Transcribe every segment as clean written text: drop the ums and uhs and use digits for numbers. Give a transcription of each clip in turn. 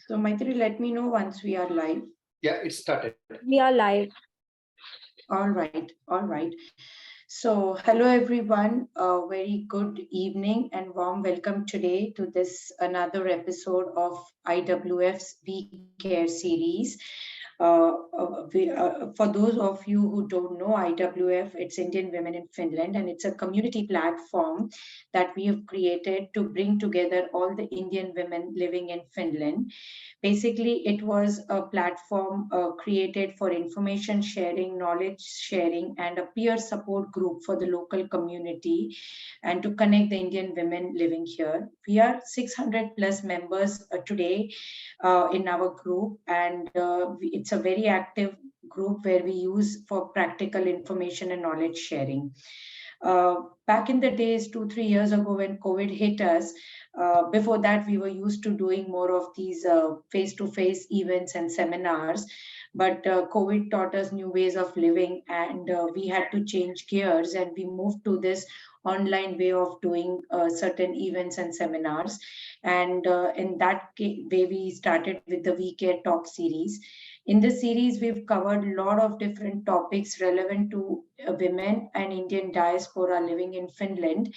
So Maitri, let me know once we are live. Yeah, it started. We are live. All right, all right. So hello everyone, a very good evening and warm welcome today to this another episode of IWF's We Care series. For those of you who don't know IWF, it's Indian Women in Finland, and it's a community platform that we have created to bring together all the Indian women living in Finland. Basically, it was a platform created for information sharing, knowledge sharing, and a peer support group for the local community and to connect the Indian women living here. We are 600 plus members today in our group, and it's a very active group where we use for practical information and knowledge sharing. Back in the days, 2, 3 years ago, when COVID hit us, before that, we were used to doing more of these face to face events and seminars. But COVID taught us new ways of living, and we had to change gears and we moved to this online way of doing certain events and seminars. And in that way, we started with the We Care Talk series. In this series, we've covered a lot of different topics relevant to women and Indian diaspora living in Finland.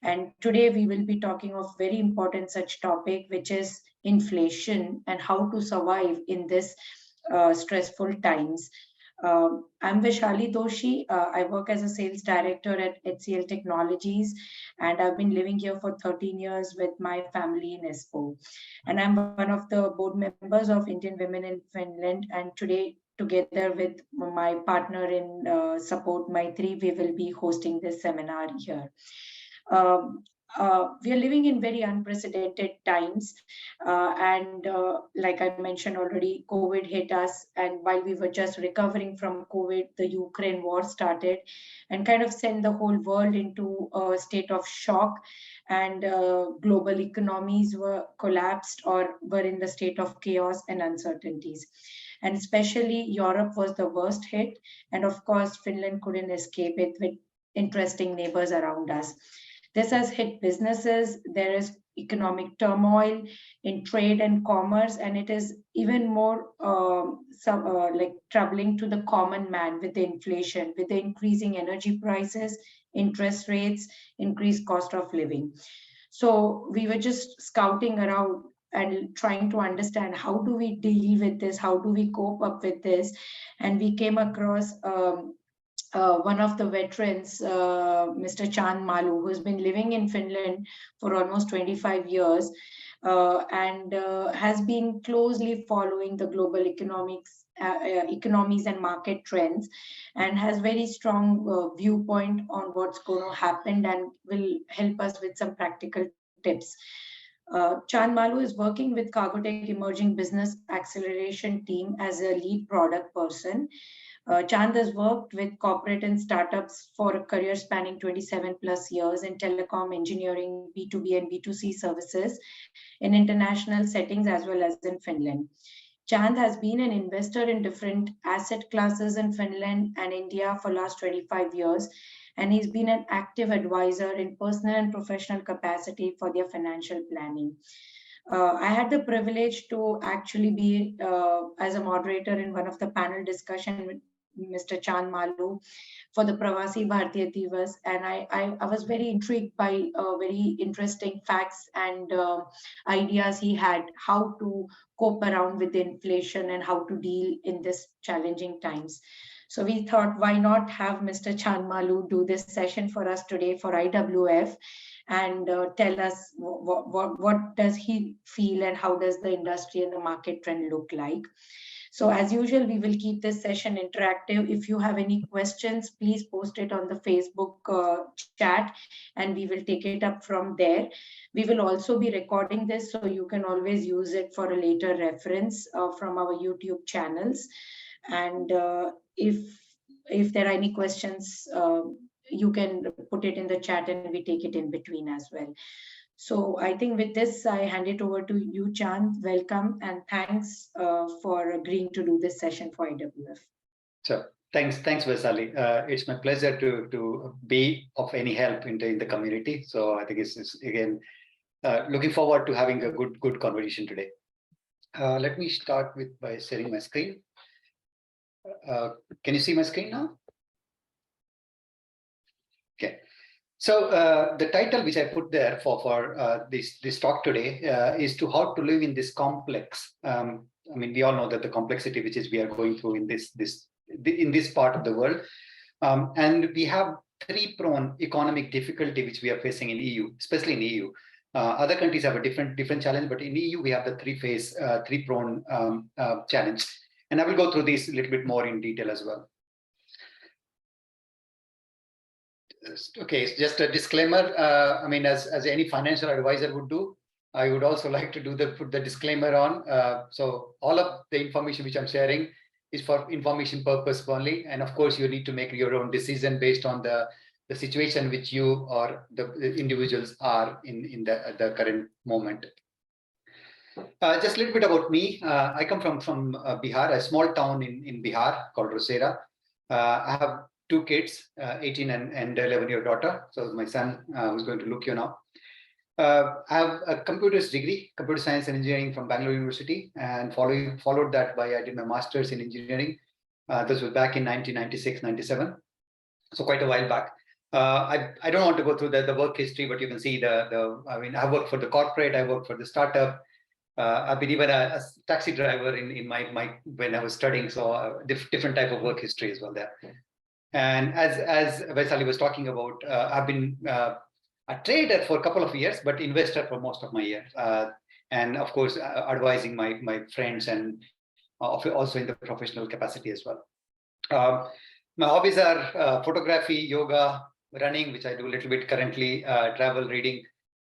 And today we will be talking of very important such topic, which is inflation and how to survive in this stressful times. I'm Vaishali Doshi. I work as a sales director at HCL Technologies, and I've been living here for 13 years with my family in Espoo. And I'm one of the board members of Indian Women in Finland. And today, together with my partner in support, Maitri, we will be hosting this seminar here. Um, we are living in very unprecedented times, like I mentioned already, COVID hit us, and while we were just recovering from COVID, the Ukraine war started and kind of sent the whole world into a state of shock, and global economies were collapsed or were in the state of chaos and uncertainties. And especially Europe was the worst hit, and of course Finland couldn't escape it with interesting neighbors around us. This has hit businesses. There is economic turmoil in trade and commerce, and it is even more like troubling to the common man with the inflation, with the increasing energy prices, interest rates, increased cost of living. So we were just scouting around and trying to understand how do we deal with this, how do we cope up with this, and we came across one of the veterans, Mr. Chand Malu, who has been living in Finland for almost 25 years and has been closely following the global economies and market trends, and has very strong viewpoint on what's going to happen and will help us with some practical tips. Chand Malu is working with Cargotec Emerging Business Acceleration Team as a lead product person. Chand has worked with corporate and startups for a career spanning 27 plus years in telecom, engineering, B2B and B2C services in international settings as well as in Finland. Chand has been an investor in different asset classes in Finland and India for last 25 years, and he's been an active advisor in personal and professional capacity for their financial planning. I had the privilege to actually be as a moderator in one of the panel discussion with Mr. Chand Malu for the Pravasi Bharatiya Divas, and I was very intrigued by very interesting facts and ideas he had how to cope around with inflation and how to deal in this challenging times. So we thought, why not have Mr. Chand Malu do this session for us today for IWF and tell us what does he feel and how does the industry and the market trend look like. So as usual, we will keep this session interactive. If you have any questions, please post it on the Facebook chat and we will take it up from there. We will also be recording this, so you can always use it for a later reference from our YouTube channels. And if there are any questions, you can put it in the chat and we take it in between as well. So I think with this, I hand it over to you, Chand. Welcome and thanks for agreeing to do this session for IWF. So thanks, Vaishali. It's my pleasure to be of any help in the community. So I think it's again looking forward to having a good conversation today. Let me start by sharing my screen. Can you see my screen now? Okay. So the title which I put there for this talk today is to how to live in this complex. I mean, we all know that the complexity which is we are going through in this part of the world, and we have three-pronged economic difficulty which we are facing in EU, especially in EU. Other countries have a different challenge, but in EU we have the three-pronged challenge. And I will go through this a little bit more in detail as well. Okay, just a disclaimer. I mean, as any financial advisor would do, I would also like to put the disclaimer on. So all of the information which I'm sharing is for information purpose only, and of course you need to make your own decision based on the situation which you or the individuals are in the current moment. Just a little bit about me. I come from Bihar, a small town in Bihar called Rosera. I have two kids, 18 and 11-year daughter. So my son who's going to look you now. I have a computer science and engineering from Bangalore University, and followed that by I did my master's in engineering. This was back in 1996-97, so quite a while back. I don't want to go through the work history, but you can see I mean, I worked for the corporate, I worked for the startup. I've been even a taxi driver in my when I was studying, so different type of work history as well there. And as Vaisali was talking about, I've been a trader for a couple of years, but investor for most of my years. And of course, advising my friends and also in the professional capacity as well. My hobbies are photography, yoga, running, which I do a little bit currently, travel, reading.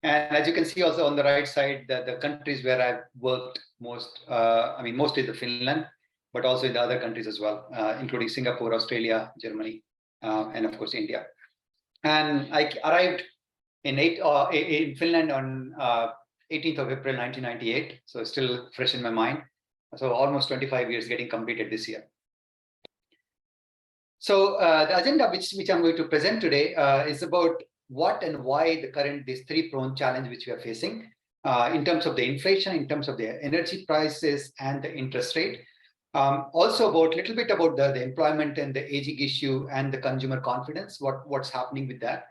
And as you can see also on the right side, the countries where I've worked most, I mean, mostly the Finland, but also in the other countries as well, including Singapore, Australia, Germany, and of course, India. And I arrived in Finland on 18th of April, 1998. So still fresh in my mind. So almost 25 years getting completed this year. So the agenda which I'm going to present today is about what and why this three-pronged challenge which we are facing in terms of the inflation, in terms of the energy prices and the interest rate. Also about a little bit about the employment and the aging issue and the consumer confidence, what's happening with that.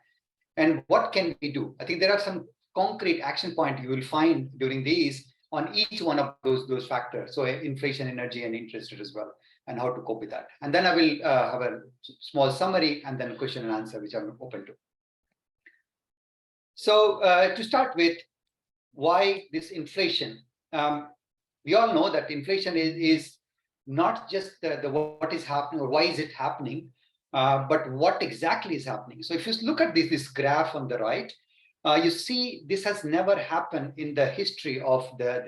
And what can we do? I think there are some concrete action points you will find during these on each one of those factors. So inflation, energy, and interest rate as well, and how to cope with that. And then I will have a small summary and then question and answer, which I'm open to. So to start with, why this inflation? We all know that inflation is not just the what is happening or why is it happening, but what exactly is happening. So if you look at this graph on the right, you see this has never happened in the history of the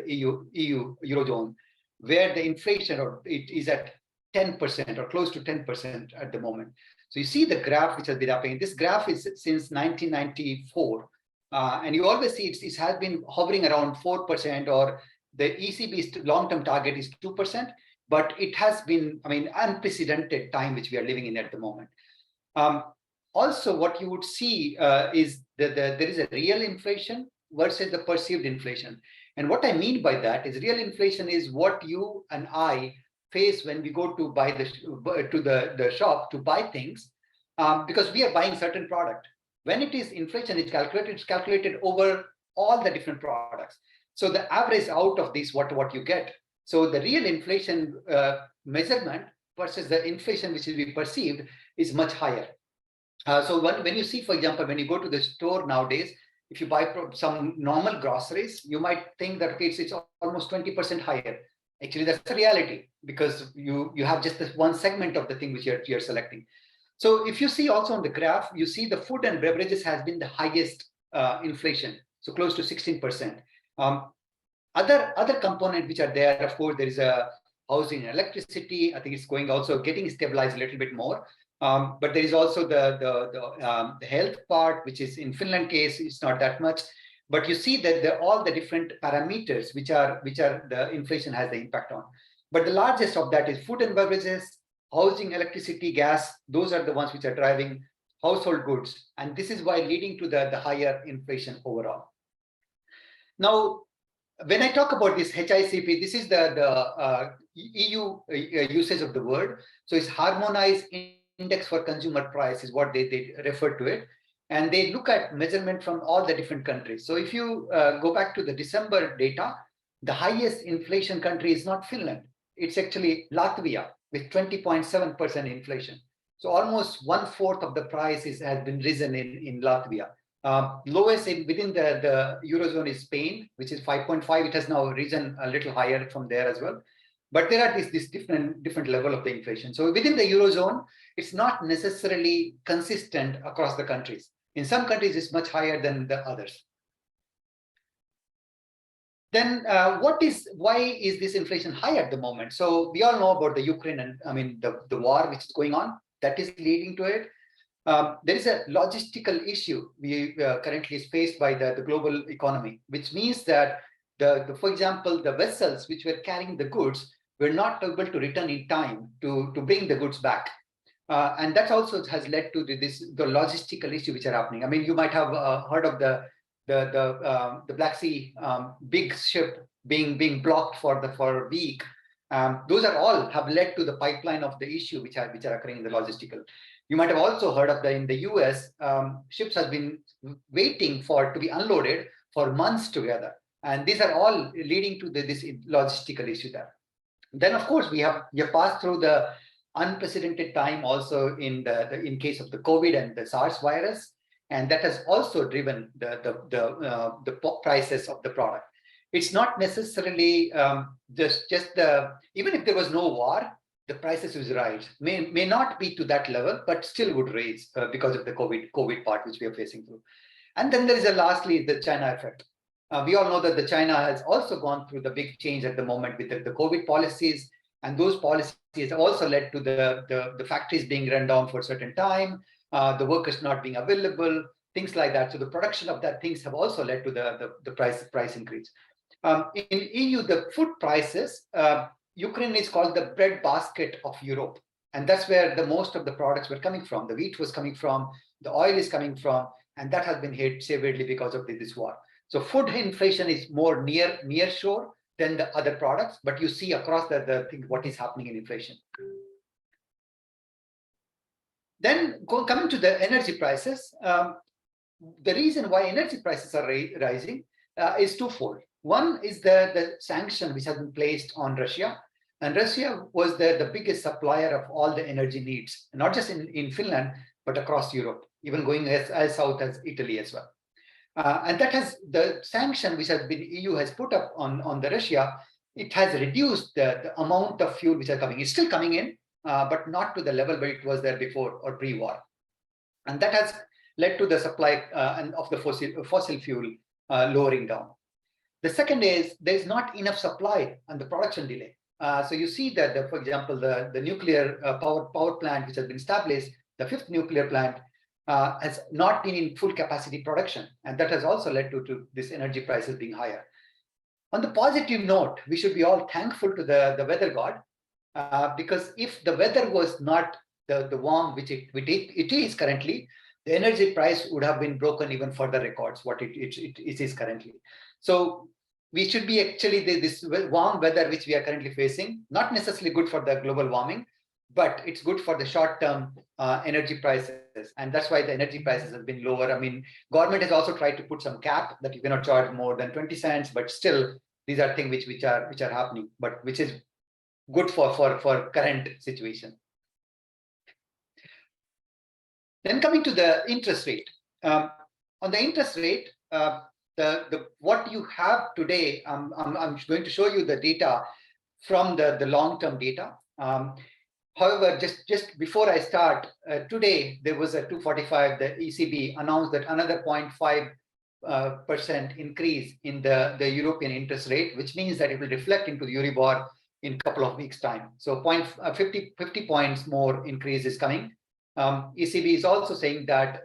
Eurozone, where the inflation it is at 10% or close to 10% at the moment. So you see the graph which has been happening. This graph is since 1994, and you always see it has been hovering around 4%, or the ECB's long-term target is 2%. But it has been, I mean, unprecedented time which we are living in at the moment. Also, what you would see is that there is a real inflation versus the perceived inflation. And what I mean by that is real inflation is what you and I face when we go to buy the shop to buy things, because we are buying certain product. When it is inflation, it's calculated over all the different products. So the average out of this, what you get. So the real inflation measurement versus the inflation which will be perceived is much higher. So when you see, for example, when you go to the store nowadays, if you buy some normal groceries, you might think that it's almost 20% higher. Actually, that's the reality, because you have just this one segment of the thing which you're selecting. So if you see also on the graph, you see the food and beverages has been the highest inflation, so close to 16%. Other component which are there, of course, there is a housing and electricity. I think it's also getting stabilized a little bit more. But there is also the health part, which is in Finland case, it's not that much. But you see that all the different parameters which are the inflation has the impact on. But the largest of that is food and beverages, housing, electricity, gas. Those are the ones which are driving household goods. And this is why leading to the higher inflation overall. Now, when I talk about this HICP, this is the EU usage of the word. So it's harmonized index for consumer price is what they refer to it. And they look at measurement from all the different countries. So if you go back to the December data, the highest inflation country is not Finland. It's actually Latvia with 20.7% inflation. So almost 1/4 of the price has been risen in Latvia. Lowest within the Eurozone is Spain, which is 5.5. It has now risen a little higher from there as well. But there are this different level of the inflation. So within the Eurozone, it's not necessarily consistent across the countries. In some countries, it's much higher than the others. Then why is this inflation high at the moment? So we all know about the Ukraine and the war which is going on, that is leading to it. There is a logistical issue we currently is faced by the global economy, which means that for example, the vessels which were carrying the goods were not able to return in time to bring the goods back. And that also has led to the logistical issue which are happening. I mean, you might have heard of the Black Sea big ship being blocked for a week. Those are all have led to the pipeline of the issue which are occurring in the logistical. You might have also heard of in the US, ships have been waiting to be unloaded for months together. And these are all leading to this logistical issue there. Then, of course, we have passed through the unprecedented time also in case of the COVID and the SARS virus. And that has also driven the prices of the product. It's not necessarily even if there was no war, the prices will rise. May not be to that level, but still would raise because of the COVID part which we are facing through. And then there is lastly the China effect. We all know that the China has also gone through the big change at the moment with the COVID policies, and those policies have also led to the factories being run down for a certain time, the workers not being available, things like that. So the production of that things have also led to the price increase. In EU, the food prices, Ukraine is called the bread basket of Europe. And that's where the most of the products were coming from. The wheat was coming from, the oil is coming from, and that has been hit severely because of this war. So food inflation is more near shore than the other products, but you see across the thing what is happening in inflation. Then coming to the energy prices, the reason why energy prices are rising is twofold. One is the sanction which has been placed on Russia. And Russia was the biggest supplier of all the energy needs, not just in Finland, but across Europe, even going as south as Italy as well. And that has the sanction which has been EU has put up on the Russia, it has reduced the amount of fuel which are coming. It's still coming in, but not to the level where it was there before or pre-war. And that has led to the supply of the fossil fuel lowering down. The second is there's not enough supply and the production delay. So you see that, for example, the nuclear power plant which has been established, the 5th nuclear plant, has not been in full capacity production. And that has also led to this energy prices being higher. On the positive note, we should be all thankful to the weather god, because if the weather was not the warm which it is currently, the energy price would have been broken even further records, what it is currently. So we should be actually this warm weather which we are currently facing, not necessarily good for the global warming, but it's good for the short-term energy prices. And that's why the energy prices have been lower. I mean, government has also tried to put some cap that you cannot charge more than 20 cents, but still these are things which are happening, but which is good for current situation. Then coming to the interest rate. On the interest rate, what you have today, I'm going to show you the data from the long-term data. However, just before I start, today there was a 245. The ECB announced that another 0.5% increase in the European interest rate, which means that it will reflect into the Euribor in a couple of weeks' time. So 50 points more increase is coming. ECB is also saying that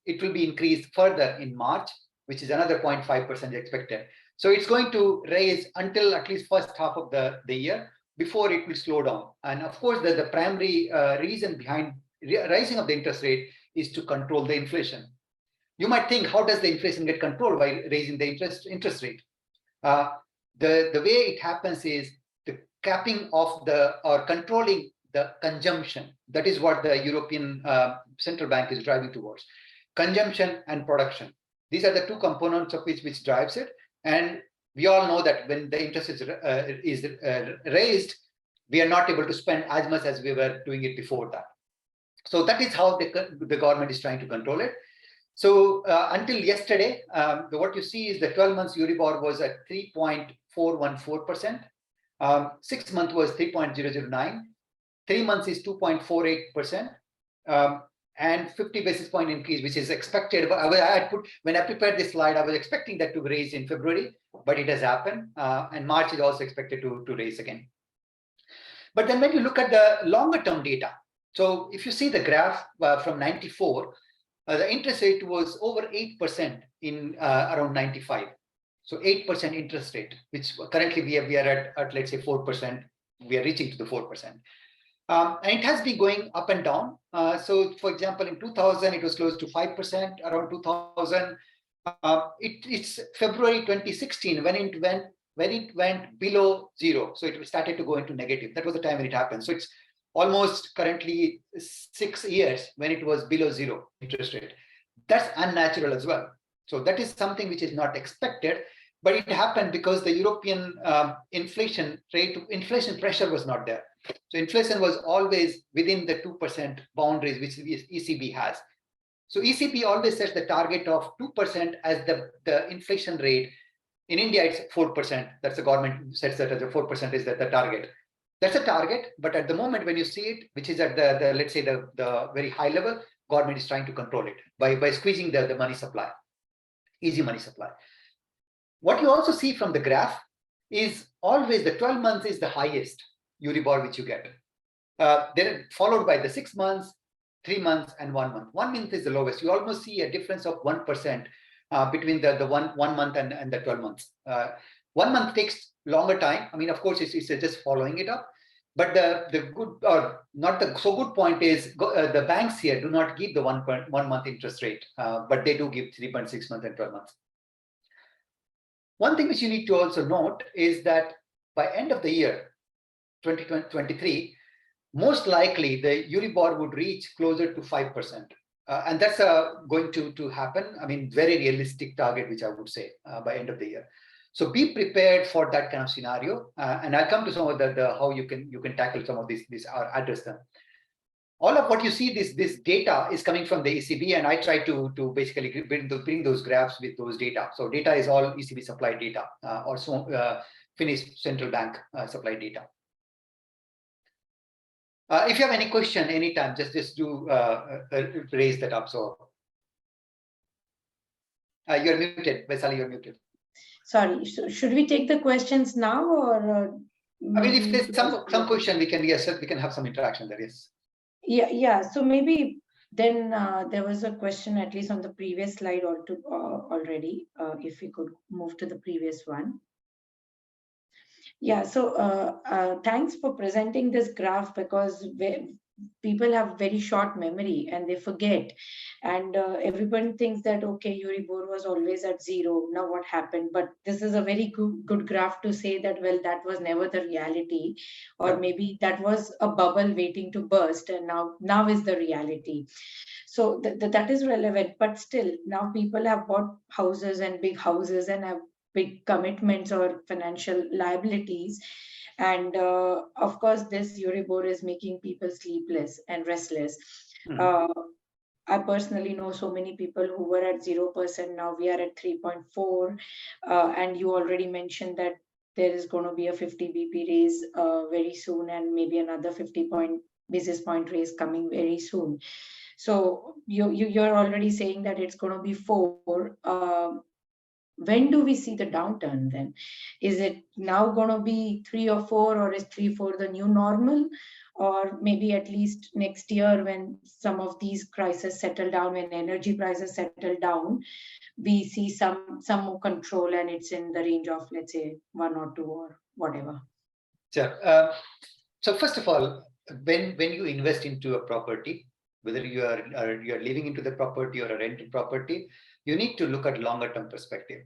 it will be increased further in March, which is another 0.5% expected. So it's going to raise until at least first half of the year before it will slow down. And of course, the primary reason behind rising of the interest rate is to control the inflation. You might think, how does the inflation get controlled by raising the interest rate? The way it happens is the capping of or controlling the consumption. That is what the European Central Bank is driving towards. Consumption and production. These are the two components of which drives it. And we all know that when the interest is raised, we are not able to spend as much as we were doing it before that. So that is how the government is trying to control it. So until yesterday, what you see is the 12 months Euribor was at 3.414%. 6 months was 3.009. 3 months is 2.48%. And 50 basis point increase, which is expected. But when I prepared this slide, I was expecting that to raise in February, but it has happened. And March is also expected to raise again. But then when you look at the longer term data, so if you see the graph from 94, the interest rate was over 8% in around 95. So 8% interest rate, which currently we are at let's say 4%. We are reaching to the 4%. And it has been going up and down. So for example, in 2000, it was close to 5%, around 2000. It's February 2016 when it went below zero. So it started to go into negative. That was the time when it happened. So it's almost currently 6 years when it was below zero interest rate. That's unnatural as well. So that is something which is not expected, but it happened because the European inflation pressure was not there. So inflation was always within the 2% boundaries which the ECB has. So ECB always sets the target of 2% as the inflation rate. In India, it's 4%. That's the government sets that as a 4% is the target. That's a target, but at the moment when you see it, which is at the let's say the very high level, government is trying to control it by squeezing the money supply, easy money supply. What you also see from the graph is always the 12 months is the highest Euribor which you get. Then followed by the 6 months, 3 months, and 1 month. 1 month is the lowest. You almost see a difference of 1% between the one month and the 12 months. 1 month takes longer time. I mean, of course, it's just following it up. But the good or not the so good point is the banks here do not give the 1 month interest rate, but they do give 3.6 months and 12 months. One thing which you need to also note is that by end of the year, 2023, most likely the Euribor would reach closer to 5%. And that's going to happen. I mean, very realistic target, which I would say by end of the year. So be prepared for that kind of scenario. And I'll come to some of the how you can tackle some of these or address them. All of what you see, this data is coming from the ECB, and I try to basically bring those graphs with those data. So data is all ECB supplied data, also Finnish Central Bank supplied data. If you have any question anytime, just do raise that up. So you're muted, Vaisali, you're muted. Sorry, should we take the questions now or? I mean, if there's some question, we can have some interaction there. Yes. Yeah. So maybe then there was a question at least on the previous slide already. If we could move to the previous one. Yeah. So thanks for presenting this graph, because people have very short memory and they forget, and everyone thinks that okay, Euribor was always at zero, now what happened? But this is a very good graph to say that, well, that was never the reality, or maybe that was a bubble waiting to burst, and now is the reality. So that is relevant, but still now people have bought houses and big houses and have big commitments or financial liabilities. And of course, this Euribor is making people sleepless and restless. I personally know so many people who were at 0%. Now we are at 3.4. And you already mentioned that there is going to be a 50 BP raise very soon, and maybe another 50 basis point raise coming very soon. So you're already saying that it's going to be 4. When do we see the downturn then? Is it now going to be 3 or 4, or is 3, 4 the new normal? Or maybe at least next year, when some of these crises settle down, when energy prices settle down, we see some more control and it's in the range of, let's say, 1 or 2 or whatever. Sure. So first of all, when you invest into a property, whether you're living into the property or a rented property, you need to look at longer term perspective.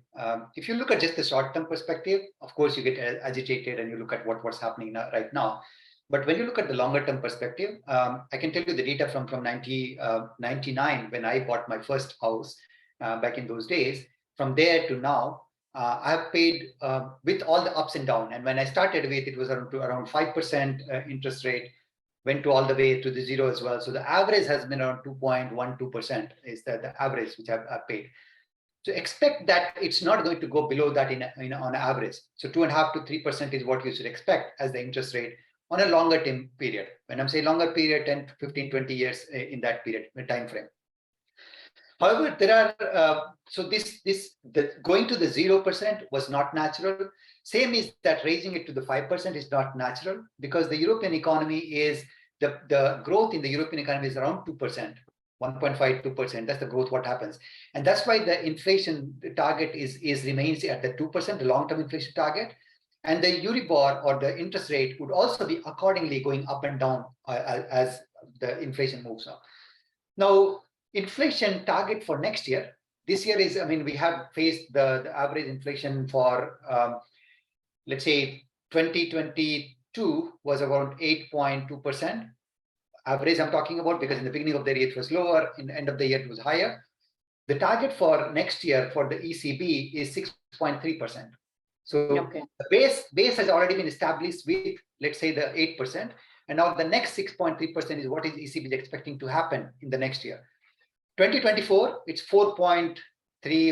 If you look at just the short term perspective, of course, you get agitated and you look at what's happening right now. But when you look at the longer term perspective, I can tell you the data from 1999 when I bought my first house back in those days. From there to now, I have paid with all the ups and downs. And when I started with, it was around 5% interest rate, went to all the way to the zero as well. So the average has been around 2.12% is the average which I've paid. So expect that it's not going to go below that on average. So 2.5 to 3% is what you should expect as the interest rate on a longer time period. When I'm saying longer period, 10, 15, 20 years in that period, time frame. However, there are, going to the 0% was not natural. Same is that raising it to the 5% is not natural, because the European economy is, the growth in the European economy is around 2%, 1.5, 2%. That's the growth, what happens. And that's why the inflation target remains at the 2%, the long-term inflation target. And the Euribor, or the interest rate, would also be accordingly going up and down as the inflation moves up. Now, inflation target for next year, this year is, we have faced the average inflation for, let's say, 2022 was around 8.2%. Average I'm talking about, because in the beginning of the year it was lower, in the end of the year it was higher. The target for next year for the ECB is 6.3%. So okay. The base has already been established with, let's say, the 8%. And now the next 6.3% is what is ECB expecting to happen in the next year. 2024, it's 4.3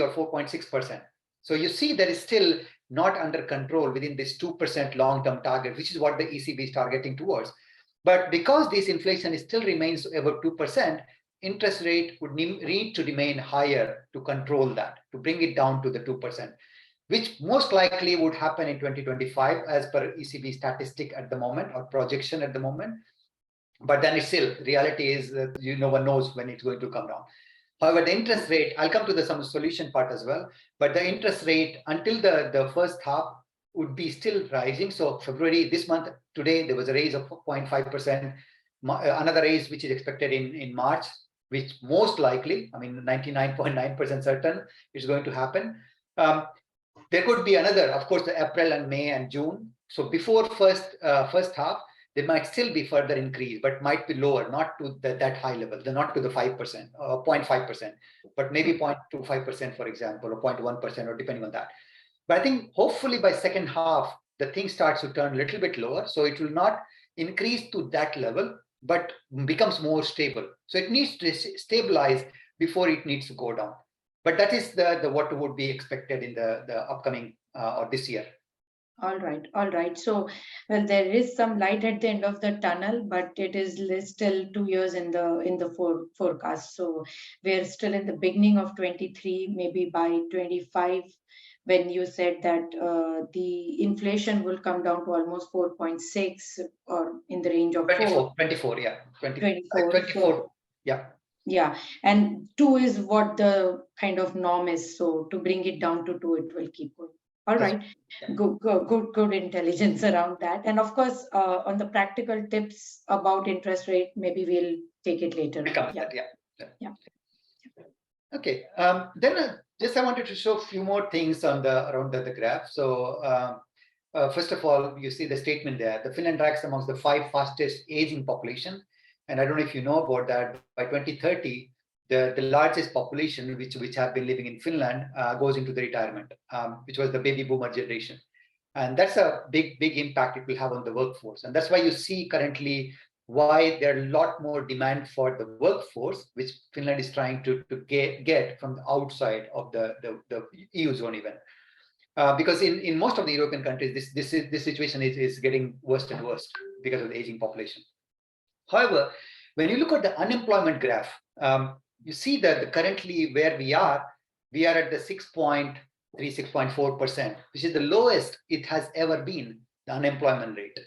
or 4.6%. So you see that is still not under control within this 2% long-term target, which is what the ECB is targeting towards. But because this inflation still remains over 2%, interest rate would need to remain higher to control that, to bring it down to the 2%, which most likely would happen in 2025 as per ECB statistic at the moment, or projection at the moment. But then it's still, reality is that no one knows when it's going to come down. However, the interest rate, I'll come to some solution part as well, but the interest rate until the first half would be still rising. So February, this month, today, there was a raise of 0.5%, another raise which is expected in March, which most likely, 99.9% certain is going to happen. There could be another, of course, the April and May and June. So before first half, there might still be further increase, but might be lower, not to that high level, not to the 5% or 0.5%, but maybe 0.25%, for example, or 0.1%, or depending on that. But I think hopefully by second half, the thing starts to turn a little bit lower. So it will not increase to that level, but becomes more stable. So it needs to stabilize before it needs to go down. But that is what would be expected in the upcoming or this year. All right. So, well, there is some light at the end of the tunnel, but it is still 2 years in the forecast. So we're still in the beginning of 23, maybe by 25, when you said that the inflation will come down to almost 4.6, or in the range of 24, yeah. 24, so, yeah. Yeah, and 2 is what the kind of norm is. So to bring it down to 2, it will keep going. All right, yeah. Good intelligence around that. And of course, on the practical tips about interest rate, maybe we'll take it later. Yeah. Okay. Then I wanted to show a few more things around the graph. So first of all, you see the statement there. The Finland ranks amongst the 5 fastest aging population. And I don't know if you know about that. By 2030, the largest population which have been living in Finland goes into the retirement, which was the baby boomer generation. And that's a big impact it will have on the workforce. And that's why you see currently why there are a lot more demand for the workforce, which Finland is trying to get from the outside of the EU zone even. Because in most of the European countries, this situation is getting worse and worse because of the aging population. However, when you look at the unemployment graph, you see that currently where we are at the 6.3, 6.4%, which is the lowest it has ever been, the unemployment rate.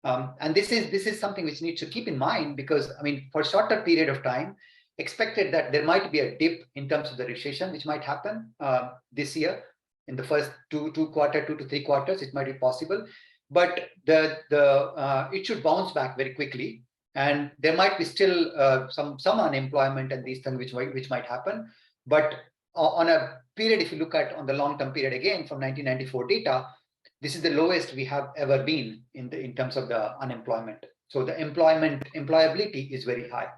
And this is something which needs to keep in mind, because for a shorter period of time, expected that there might be a dip in terms of the recession, which might happen this year in the first 2 to 3 quarters. It might be possible, but it should bounce back very quickly. and there might be still some unemployment and these things which might happen. But on a period, if you look at on the long-term period again from 1994 data, this is the lowest we have ever been in terms of the unemployment. So the employability is very high.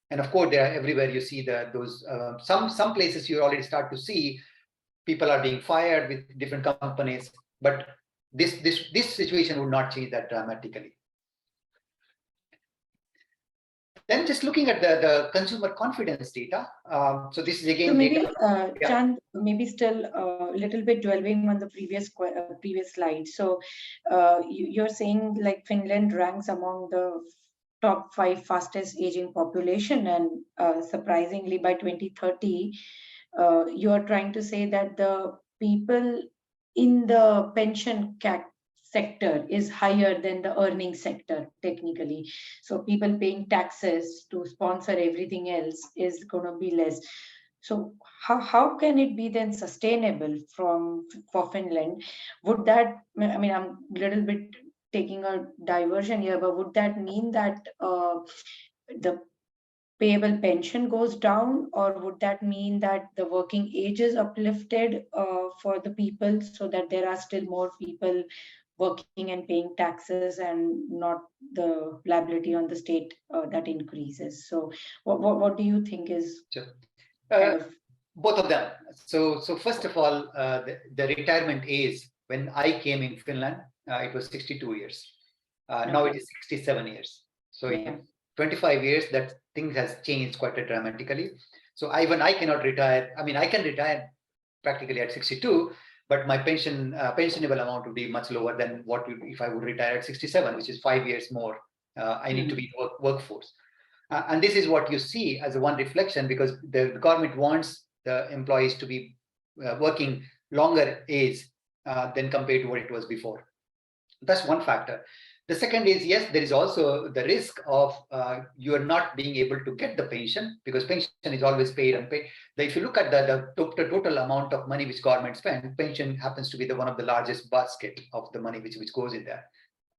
And of course, there are everywhere you see those some places you already start to see people are being fired with different companies, but this situation would not change that dramatically. Then just looking at the consumer confidence data. So this is again. So maybe, data. Chand, maybe still a little bit dwelling on the previous slide. So you're saying like Finland ranks among the top 5 fastest aging population, and surprisingly by 2030, you're trying to say that the people in the pension sector is higher than the earning sector technically. So people paying taxes to sponsor everything else is going to be less. So how can it be then sustainable for Finland? Would that, I mean, I'm a little bit taking a diversion here, but would that mean that the payable pension goes down, or would that mean that the working age is uplifted for the people so that there are still more people working and paying taxes and not the liability on the state that increases? So what do you think is sure. Both of them. So first of all, the retirement age when I came in Finland, it was 62 years. Now it is 67 years. So in 25 years, that thing has changed quite dramatically. So when I cannot retire, I mean, I can retire practically at 62, but my pensionable amount would be much lower than what if I would retire at 67, which is 5 years more. I need to be in workforce. And this is what you see as one reflection, because the government wants the employees to be working longer age than compared to what it was before. That's one factor. The second is, yes, there is also the risk of you are not being able to get the pension, because pension is always paid and paid. If you look at the total amount of money which government spends, pension happens to be one of the largest basket of the money which goes in there,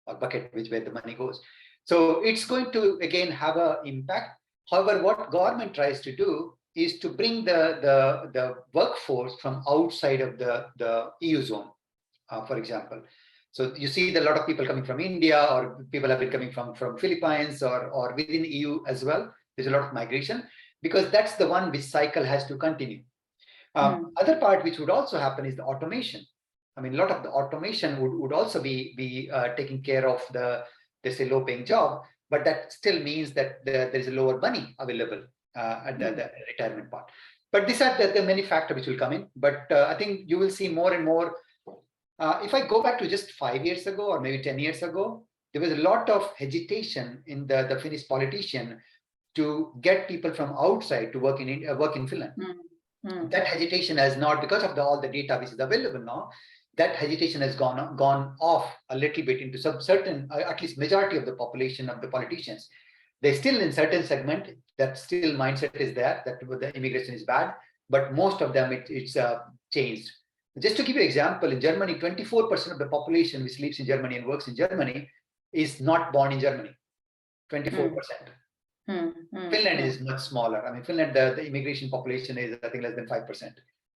or bucket where the money goes. So it's going to again have an impact. However, what government tries to do is to bring the workforce from outside of the EU zone, for example. So you see a lot of people coming from India, or people have been coming from Philippines or within EU as well. There's a lot of migration, because that's the one which cycle has to continue. Other part which would also happen is the automation. I mean, a lot of the automation would also be taking care of they say low-paying job, but that still means that there is a lower money available at the retirement part. But these are the many factors which will come in. But I think you will see more and more. If I go back to just 5 years ago or maybe 10 years ago, there was a lot of hesitation in the Finnish politician to get people from outside to work in Finland. That hesitation has not, because of all the data which is available now, that hesitation has gone off a little bit into some certain, at least majority of the population of the politicians. They still in certain segment, that still mindset is there, that the immigration is bad, but most of them it's changed. Just to give you an example, in Germany, 24% of the population which lives in Germany and works in Germany is not born in Germany. 24%. Finland is much smaller. I mean, Finland, the immigration population is, I think, less than 5%.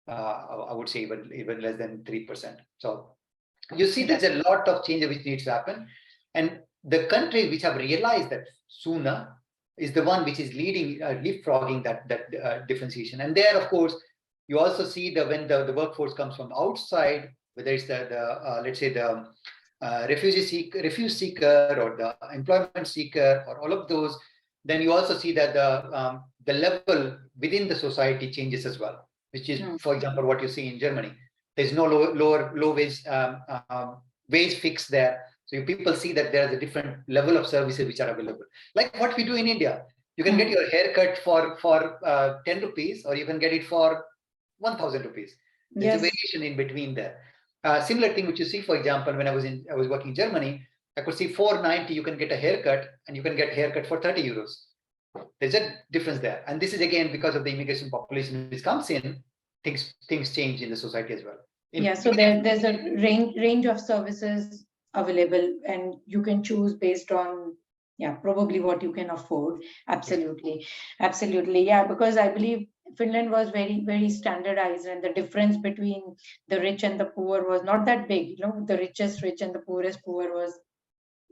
I would say even less than 3%. So you see there's a lot of change which needs to happen. And the country which have realized that sooner is the one which is leapfrogging that differentiation. And there, of course, you also see that when the workforce comes from outside, whether it's let's say the refugee seeker or the employment seeker or all of those, then you also see that the level within the society changes as well, which is, for example, what you see in Germany. There's no low wage fix there. So people see that there's a different level of services which are available. Like what we do in India. You can get your haircut for 10 rupees, or you can get it for 1,000 rupees. There's a variation in between there. Similar thing which you see, for example, when I was working in Germany, I could see 490 you can get a haircut, and you can get a haircut for 30 euros. There's a difference there. And this is again because of the immigration population which comes in, things change in the society as well. So there's a range of services available, and you can choose based on Yeah, probably what you can afford. Absolutely. Absolutely. Yeah, because I believe Finland was very, very standardized, and the difference between the rich and the poor was not that big. You know, the richest rich and the poorest poor was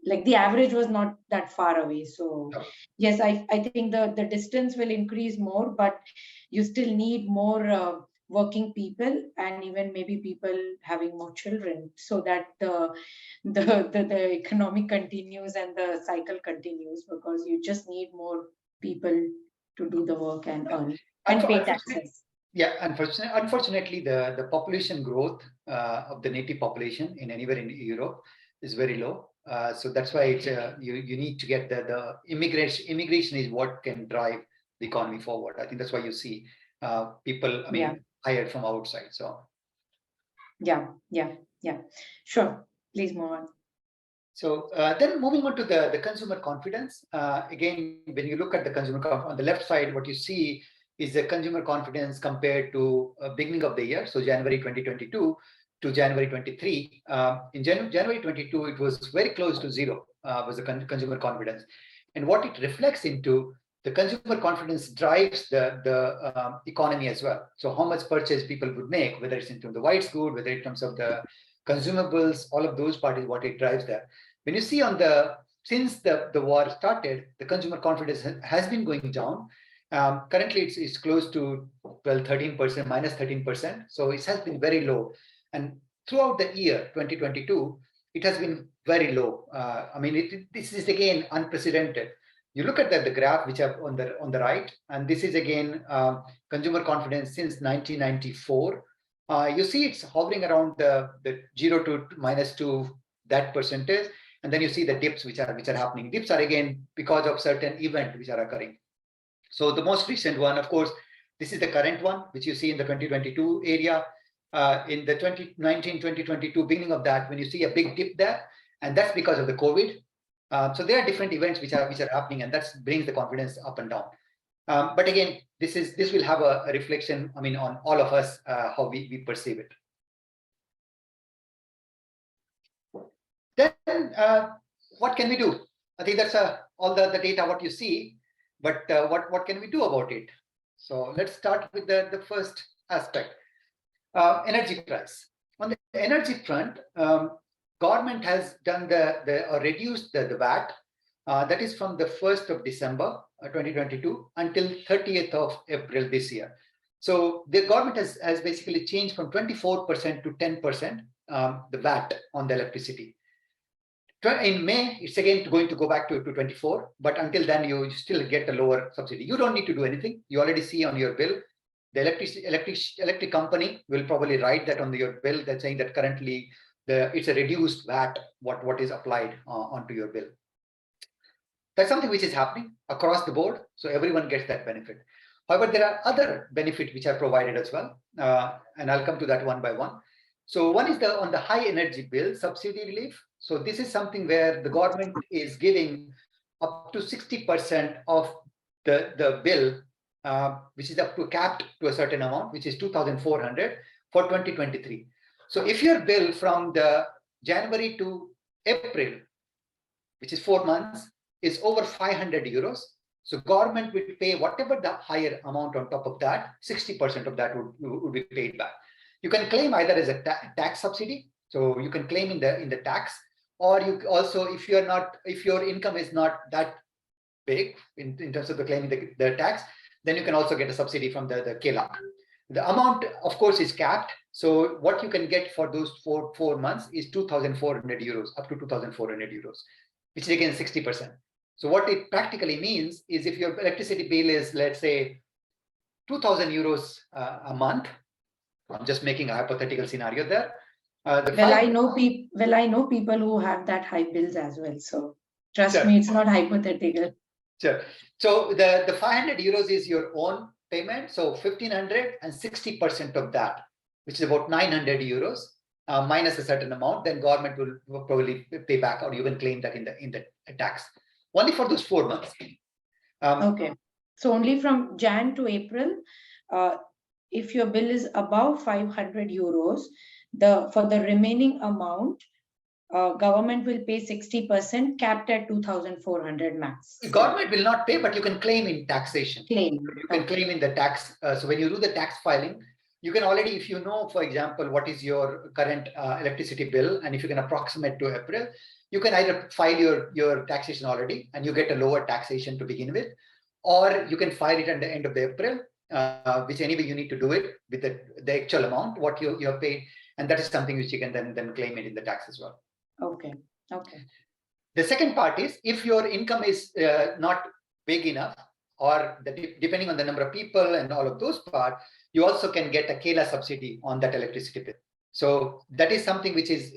like the average was not that far away. So No. yes, I think the distance will increase more, but you still need more working people, and even maybe people having more children, so that the economic continues and the cycle continues, because you just need more people to do the work and earn and pay Unfortunately, taxes. yeah, unfortunately, the population growth of the native population in anywhere in Europe is very low. So that's why it's you need to get the immigration is what can drive the economy forward. I think that's why you see people, I Yeah, mean, hired from outside. So yeah. Sure. Please move on. so then moving on to the consumer confidence. Again, when you look at the consumer on the left side, what you see is the consumer confidence compared to beginning of the year, so January 2022 to January 23. In January 22, it was very close to zero, was the consumer confidence. And what it reflects into, the consumer confidence drives the economy as well. So how much purchase people would make, whether it's into the white good, whether in terms of the consumables, all of those parties, what it drives there. When you see on since the war started, the consumer confidence has been going down. Currently, it's close to 13%, minus 13%. So it has been very low. And throughout the year 2022, it has been very low. I mean, this is again unprecedented. You look at the graph which are on the right, and this is again consumer confidence since 1994. You see it's hovering around the 0 to -2, that percentage, and then you see the dips which are happening. Dips are again because of certain event which are occurring. So the most recent one, of course, this is the current one which you see in the 2022 area. In the 2019-2022 beginning of that, when you see a big dip there, and that's because of the COVID. So there are different events which are happening, and that brings the confidence up and down. But again, this will have a reflection, I mean, on all of us, how we perceive it. Then what can we do? I think that's all the data what you see, but what can we do about it? So let's start with the first aspect, energy price. On the energy front, government has done reduced the VAT. That is from the 1st of December 2022 until 30th of April this year. So the government has basically changed from 24% to 10% the VAT on the electricity. In May, it's again going to go back to 24, but until then, you still get a lower subsidy. You don't need to do anything. You already see on your bill, the electric company will probably write that on your bill, that's saying that currently it's a reduced VAT, what is applied onto your bill. That's something which is happening across the board, so everyone gets that benefit. However, there are other benefits which are provided as well, and I'll come to that one by one. So one is on the high energy bill subsidy relief. So this is something where the government is giving up to 60% of the bill, which is up to capped to a certain amount, which is 2,400 for 2023. So if your bill from the January to April, which is 4 months, is over 500 euros, so government will pay whatever the higher amount on top of that, 60% of that would be paid back. You can claim either as a tax subsidy, so you can claim in the tax, or you also, if your income is not that big in terms of the claiming the tax, then you can also get a subsidy from the KELAC. The amount, of course, is capped. So what you can get for those four months is 2,400 euros, up to 2,400 euros, which is again 60%. So what it practically means is if your electricity bill is, let's say, 2,000 euros a month, I'm just making a hypothetical scenario there. I know people who have that high bills as well. So trust me, it's not hypothetical. Sure. So the 500 euros is your own payment. So 1,500 and 60% of that, which is about 900 euros, minus a certain amount, then government will probably pay back, or you can claim that in the tax. Only for those 4 months. Okay. So only from Jan to April, if your bill is above 500 euros, for the remaining amount, government will pay 60%, capped at 2,400 max. Government will not pay, but you can claim in taxation. Claim. You can claim in the tax. So when you do the tax filing, you can already, if you know, for example, what is your current electricity bill, and if you can approximate to April, you can either file your taxation already and you get a lower taxation to begin with, or you can file it at the end of the April, which anyway you need to do it with the actual amount, what you have paid. And that is something which you can then claim it in the tax as well. Okay. Okay. The second part is if your income is not big enough, or depending on the number of people and all of those parts, you also can get a KELA subsidy on that electricity bill. So that is something which is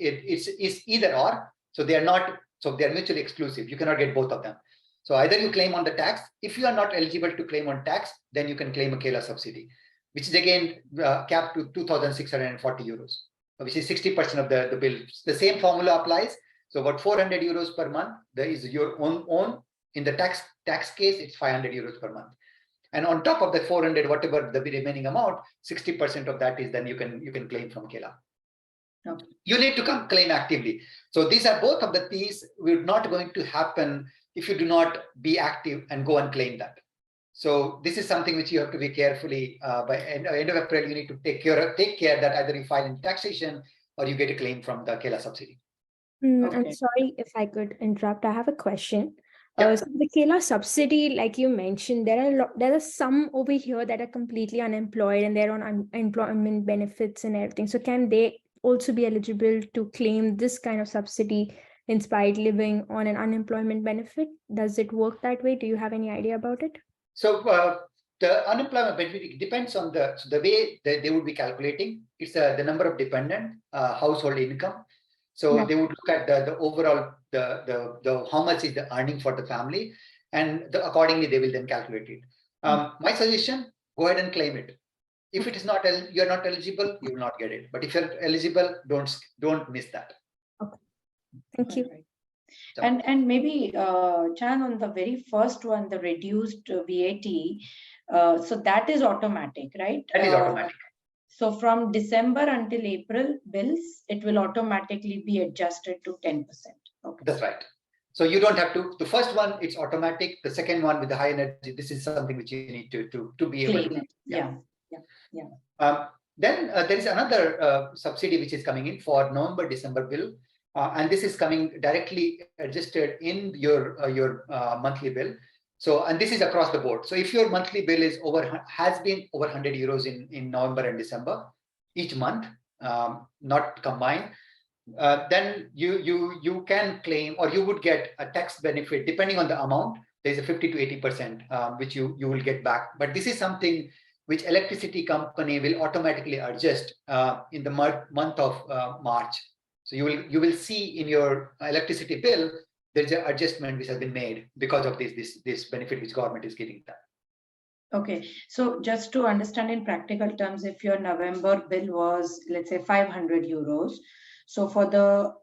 either or. So they are mutually exclusive. You cannot get both of them. So either you claim on the tax. If you are not eligible to claim on tax, then you can claim a KELA subsidy, which is again capped to 2,640 euros, which is 60% of the bill. The same formula applies. So about 400 euros per month, there is your own. In the tax case, it's 500 euros per month. And on top of the 400, whatever the remaining amount, 60% of that is then you can claim from KELA. Okay. You need to come claim actively. So these are both of the things we're not going to happen if you do not be active and go and claim that. So this is something which you have to be carefully by end of April. You need to take care that either you file in taxation or you get a claim from the KELA subsidy. Okay. I'm sorry if I could interrupt. I have a question. So the KELA subsidy, like you mentioned, there are some over here that are completely unemployed and they're on unemployment benefits and everything. So can they also be eligible to claim this kind of subsidy despite living on an unemployment benefit? Does it work that way? Do you have any idea about it? So the unemployment benefit depends on the way they would be calculating. It's the number of dependent household income. So they would look at the overall the how much is the earning for the family, and accordingly they will then calculate it. My suggestion: go ahead and claim it. If it is not you're not eligible, you will not get it. But if you're eligible, don't miss that. Okay. Thank you. So. And maybe Chan, on the very first one, the reduced VAT, so that is automatic, right? That is automatic. So from December until April bills, it will automatically be adjusted to 10%. Okay. That's right. So you don't have to. The first one, it's automatic. The second one with the high energy, this is something which you need to be able to. Yeah. Then there is another subsidy which is coming in for November, December bill, and this is coming directly adjusted in your monthly bill. So, and this is across the board. So if your monthly bill has been over 100 euros in November and December each month, not combined, then you can claim, or you would get a tax benefit depending on the amount. There's a 50 to 80% which you will get back. But this is something which electricity company will automatically adjust in the month of March. So you will see in your electricity bill, there's an adjustment which has been made because of this benefit which government is giving them. Okay, so just to understand in practical terms, if your November bill was, let's say, 500 euros, so for the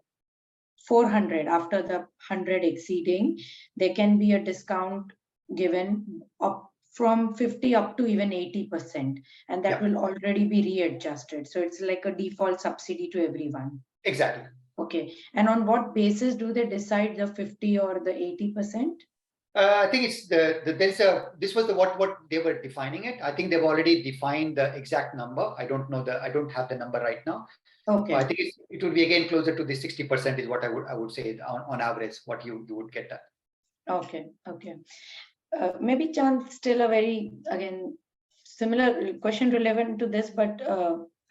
400, after the 100 exceeding, there can be a discount given up from 50 up to even 80%, and that will already be readjusted. So it's like a default subsidy to everyone. Exactly. Okay, and on what basis do they decide the 50 or the 80%? I think it's this was what they were defining it. I think they've already defined the exact number. I don't have the number right now. Okay. I think it would be again closer to the 60% is what I would say on average what you would get that. Okay. Maybe Chan, still a very again similar question relevant to this, but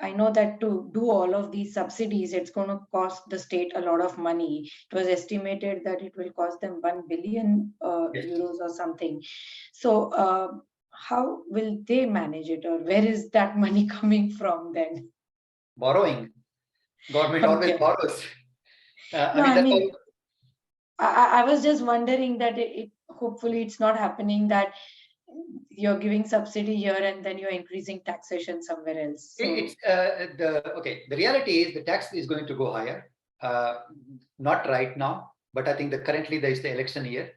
I know that to do all of these subsidies, it's going to cost the state a lot of money. It was estimated that it will cost them 1 billion euros or something. So how will they manage it, or where is that money coming from then? Borrowing. Government always borrows. I was just wondering that hopefully it's not happening that you're giving subsidy here and then you're increasing taxation somewhere else. So. The reality is the tax is going to go higher. Not right now, but I think that currently there is the election year.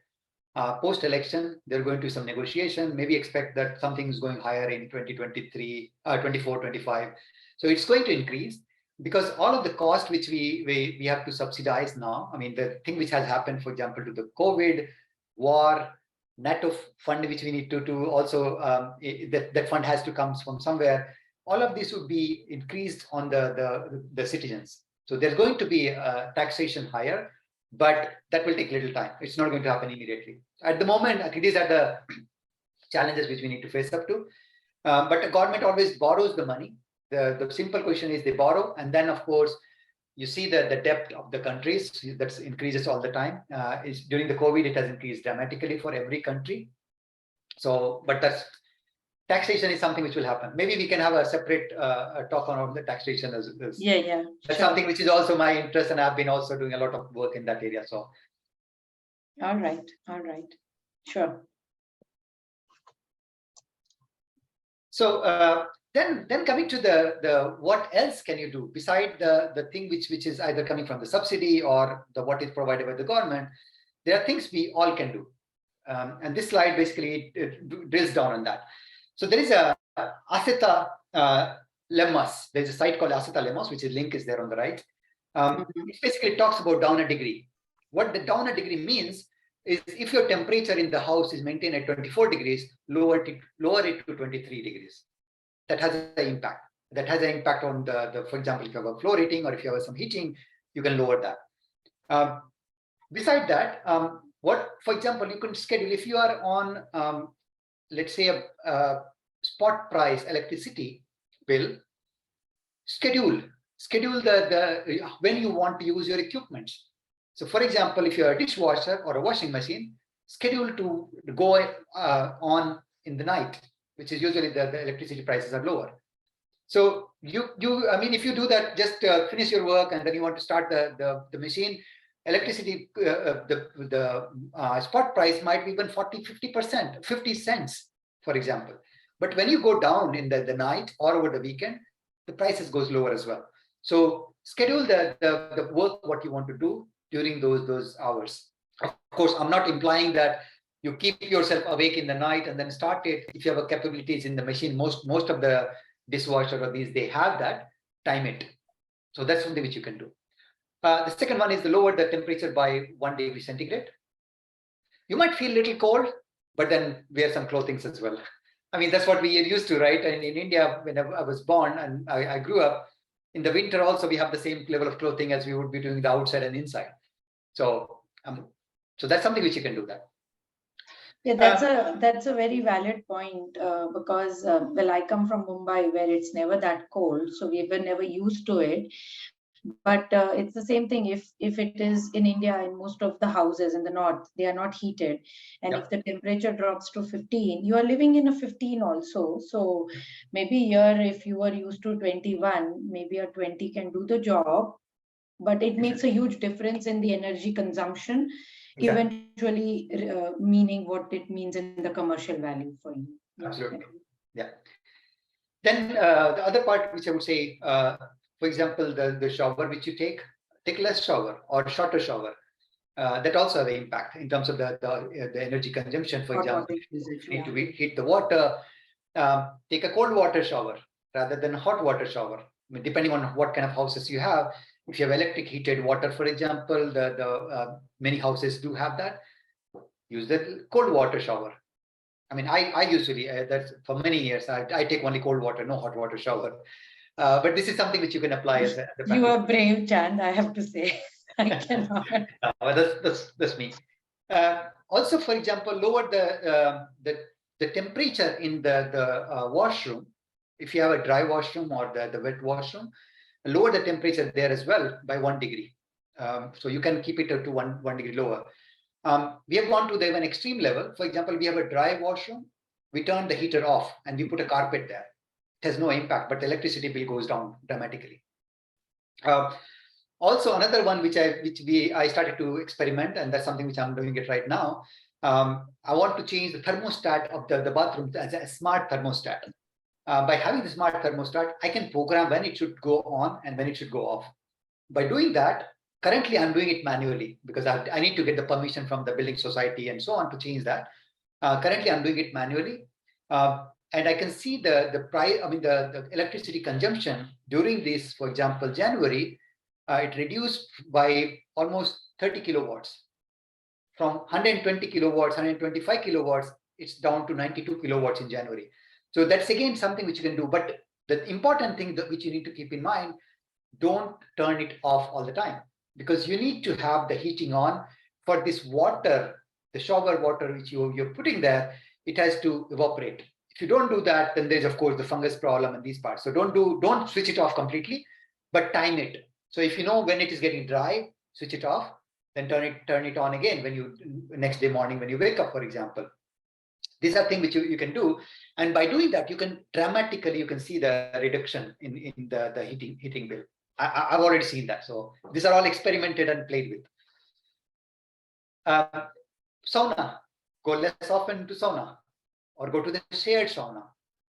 Post-election, they're going to some negotiation. Maybe expect that something is going higher in 2023, 24, 25. So it's going to increase. because all of the cost which we have to subsidize now, I mean, the thing which has happened, for example, to the COVID, war, net of fund which we need to also, that fund has to come from somewhere. All of this would be increased on the citizens. So there's going to be taxation higher, but that will take little time. It's not going to happen immediately. At the moment, these are the challenges which we need to face up to. But the government always borrows the money. The simple question is they borrow, and then of course you see the debt of the countries that increases all the time. During the COVID, it has increased dramatically for every country. So, but that's taxation is something which will happen. Maybe we can have a separate talk on the taxation as Yeah. That's sure. something which is also my interest, and I've been also doing a lot of work in that area. So, All right. Sure. So then coming to the what else can you do beside the thing which is either coming from the subsidy or the what is provided by the government? There are things we all can do, and this slide basically it drills down on that. So there is a Aseta Lemos. There's a site called Aseta Lemos, which is link is there on the right. It basically talks about down a degree. What the down a degree means is if your temperature in the house is maintained at 24 degrees, lower it to 23 degrees. That has an impact. That has an impact on the for example, if you have a floor heating or if you have some heating, you can lower that. Beside that, what, for example, you can schedule if you are on, let's say a spot price electricity bill, schedule the when you want to use your equipment. So for example, if you're a dishwasher or a washing machine, schedule to go on in the night, which is usually the electricity prices are lower. So I mean, if you do that, just finish your work and then you want to start the machine, electricity, the spot price might be even 40-50%, 50 cents, for example. But when you go down in the night or over the weekend, the prices goes lower as well. So schedule the work what you want to do during those hours. Of course, I'm not implying that you keep yourself awake in the night and then start it. If you have a capabilities in the machine, most of the dishwasher or these, they have that, time it. So that's something which you can do. The second one is to lower the temperature by 1 degree centigrade. You might feel a little cold, but then wear some clothing as well. I mean, that's what we are used to, right? And in India, when I was born and I grew up, in the winter also, we have the same level of clothing as we would be doing the outside and inside. So, so that's something which you can do that. Yeah, that's a very valid point because well, I come from Mumbai where it's never that cold, so we were never used to it. But it's the same thing if it is in India, in most of the houses in the north, they are not heated. And if the temperature drops to 15, you are living in a 15 also. So maybe here, if you are used to 21, maybe a 20 can do the job, but it makes a huge difference in the energy consumption, eventually meaning what it means in the commercial value for you. Absolutely. Yeah. Then the other part which I would say, for example, the shower which you take less shower or shorter shower. That also have an impact in terms of the energy consumption. For example, you need to heat the water, take a cold water shower rather than a hot water shower. I mean, depending on what kind of houses you have. If you have electric heated water, for example, the many houses do have that. Use the cold water shower. I mean, I usually, that's for many years, I take only cold water, no hot water shower. But this is something which you can apply as a practice. You are brave, Chand, I have to say. I cannot. That's me. Also, for example, lower the temperature in the washroom. If you have a dry washroom or the wet washroom, lower the temperature there as well by 1 degree. So you can keep it to one degree lower. We have gone to the even extreme level. For example, we have a dry washroom. We turn the heater off and we put a carpet there. It has no impact, but the electricity bill goes down dramatically. Also, another one which I started to experiment, and that's something which I'm doing it right now. I want to change the thermostat of the bathroom as a smart thermostat. By having the smart thermostat, I can program when it should go on and when it should go off. By doing that, currently I'm doing it manually because I need to get the permission from the building society and so on to change that. Currently, I'm doing it manually. And I can see the price, I mean, the electricity consumption during this, for example, January, it reduced by almost 30 kilowatts. From 120 kilowatts, 125 kilowatts, it's down to 92 kilowatts in January. So that's again something which you can do. But the important thing that which you need to keep in mind, don't turn it off all the time, because you need to have the heating on for this water, the shower water which you're putting there, it has to evaporate. If you don't do that, then there's of course the fungus problem and these parts. So don't switch it off completely, but time it. So if you know when it is getting dry, switch it off, then turn it on again when you next day morning when you wake up, for example. These are things which you can do, and by doing that, you can dramatically you can see the reduction in the heating bill. I've already seen that. So these are all experimented and played with. Sauna, go less often to sauna, or go to the shared sauna,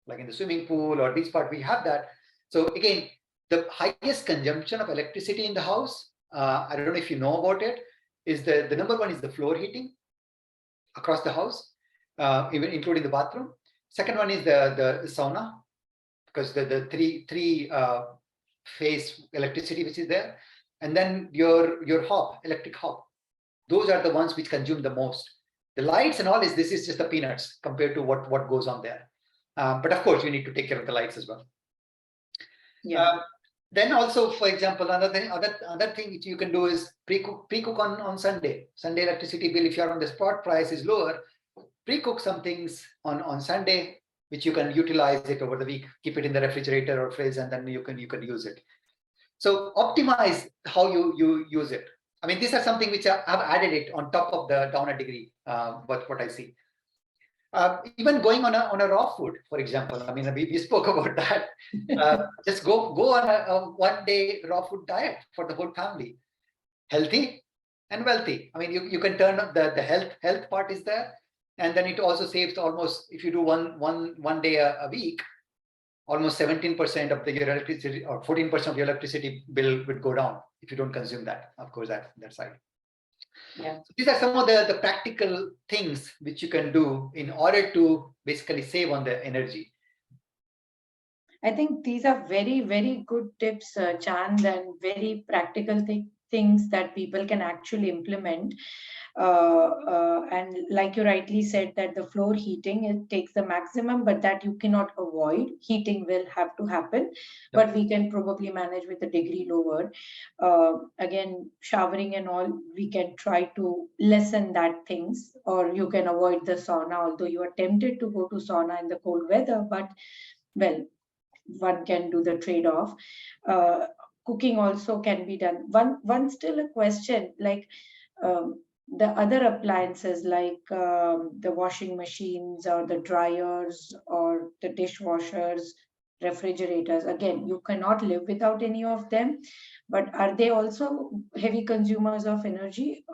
like in the swimming pool or this part, we have that. So again, the highest consumption of electricity in the house, I don't know if you know about it, is the number one is the floor heating across the house, even including the bathroom. Second one is the sauna, because the three phase electricity which is there, and then your electric hob. Those are the ones which consume the most. The lights and all this is just the peanuts compared to what goes on there. But of course, you need to take care of the lights as well. Yeah. Then also, for example, other thing which you can do is pre-cook on Sunday. Sunday electricity bill, if you're on the spot price is lower, pre-cook some things on Sunday, which you can utilize it over the week, keep it in the refrigerator or fridge, and then you can use it. So optimize how you use it. I mean, these are something which I've added it on top of the down a degree, what I see. Even going on a raw food, for example. I mean, we spoke about that. Just go on a 1 day raw food diet for the whole family. Healthy and wealthy. I mean, you can turn up the health part is there, and then it also saves almost, if you do one day a week, almost 17% of your electricity or 14% of your electricity bill would go down if you don't consume that. Of course, that side. Yeah. So these are some of the practical things which you can do in order to basically save on the energy. I think these are very, very good tips, Chand, and very practical things that people can actually implement. And like you rightly said, that the floor heating, it takes the maximum, but that you cannot avoid. Heating will have to happen, but we can probably manage with a degree lower. Again, showering and all, we can try to lessen that things, or you can avoid the sauna, although you are tempted to go to sauna in the cold weather, but well, one can do the trade-off. Cooking also can be done. One still a question, like the other appliances like the washing machines or the dryers or the dishwashers, refrigerators. Again, you cannot live without any of them, but are they also heavy consumers of energy?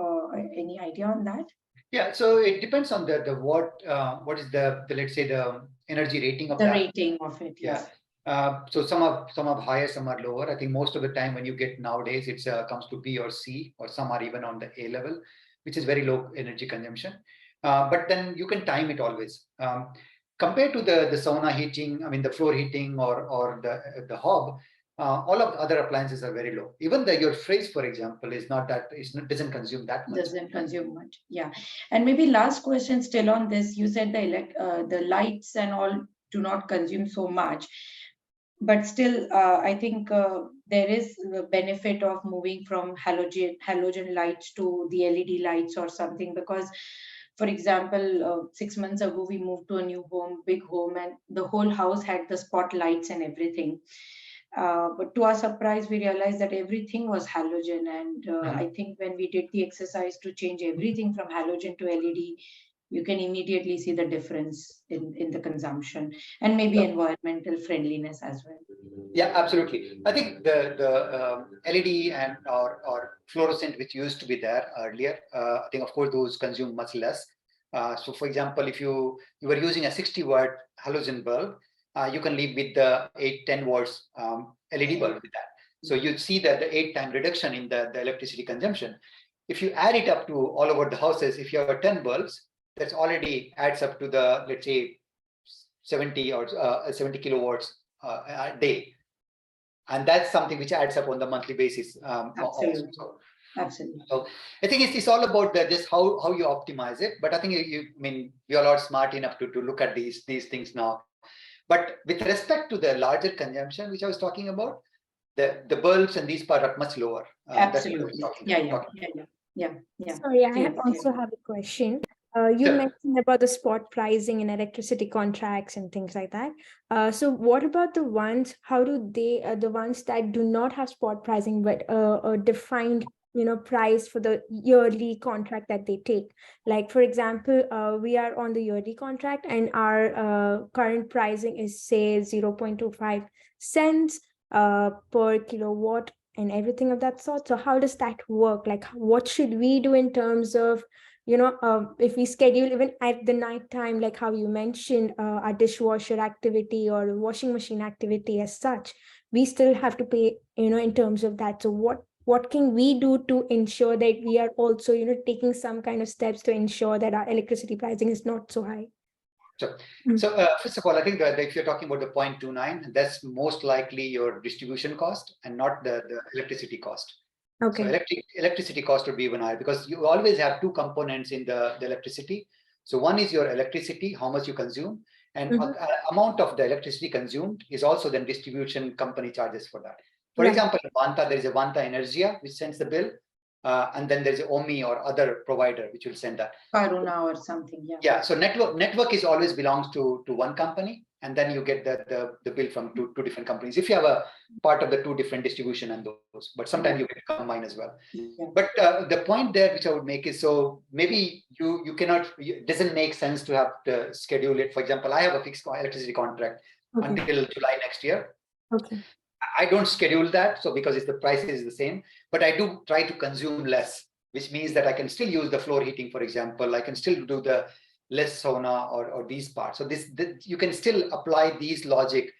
Any idea on that? Yeah, so it depends on the what is the let's say the energy rating of the that. rating of it. Yeah. So some are higher, some are lower. I think most of the time when you get nowadays, it comes to B or C, or some are even on the A level, which is very low energy consumption. But then you can time it always. Compared to the sauna heating, I mean the floor heating or the hob, all of the other appliances are very low. Even your fridge, for example, doesn't consume that much. Doesn't consume much. Yeah. And maybe last question still on this. You said the lights and all do not consume so much. But still, I think there is the benefit of moving from halogen lights to the LED lights or something, because, for example, 6 months ago, we moved to a new home, big home, and the whole house had the spotlights and everything. But to our surprise, we realized that everything was halogen. And I think when we did the exercise to change everything from halogen to LED, you can immediately see the difference in the consumption and maybe environmental friendliness as well. Yeah, absolutely. I think the LED and or fluorescent, which used to be there earlier, I think of course those consume much less. So for example, if you were using a 60-watt halogen bulb, you can live with the 8-10 watts LED bulb with that. So you'd see that the 8-time reduction in the electricity consumption. If you add it up to all over the houses, if you have 10 bulbs, that's already adds up to the, let's say, 70 or 70 kilowatts a day. And that's something which adds up on the monthly basis. Absolutely. Also. Absolutely. So I think it's all about just how you optimize it. But I think I mean, we are all smart enough to look at these things now. But with respect to the larger consumption, which I was talking about, the bulbs and these parts are much lower. Absolutely. Yeah. Sorry, I Clear. also have a question. You Sure. mentioned about the spot pricing and electricity contracts and things like that. So what about the ones, how do they, the ones that do not have spot pricing, but a defined, price for the yearly contract that they take? Like, for example, we are on the yearly contract and our current pricing is, say, 0.25 cents per kilowatt and everything of that sort. So how does that work? Like, what should we do in terms of, if we schedule even at the night time, like how you mentioned, our dishwasher activity or washing machine activity as such, we still have to pay, in terms of that. So what can we do to ensure that we are also, taking some kind of steps to ensure that our electricity pricing is not so high? So first of all, I think that if you're talking about the 0.29, that's most likely your distribution cost and not the electricity cost. Okay. So electricity cost would be even higher because you always have two components in the electricity. So one is your electricity, how much you consume, and amount of the electricity consumed is also then distribution company charges for that. For example, in Vanta, there is a Vanta Energia which sends the bill, and then there's a OMI or other provider which will send that. Karuna or something, yeah. Yeah, so network is always belongs to one company, and then you get the bill from two different companies. If you have a part of the two different distribution and those, but sometimes you can combine as well. Yeah. But the point there which I would make is, so maybe you cannot, it doesn't make sense to have to schedule it. For example, I have a fixed electricity contract until July next year. Okay. I don't schedule that, so because the price is the same, but I do try to consume less, which means that I can still use the floor heating, for example. I can still do the less sauna or these parts. So you can still apply these logic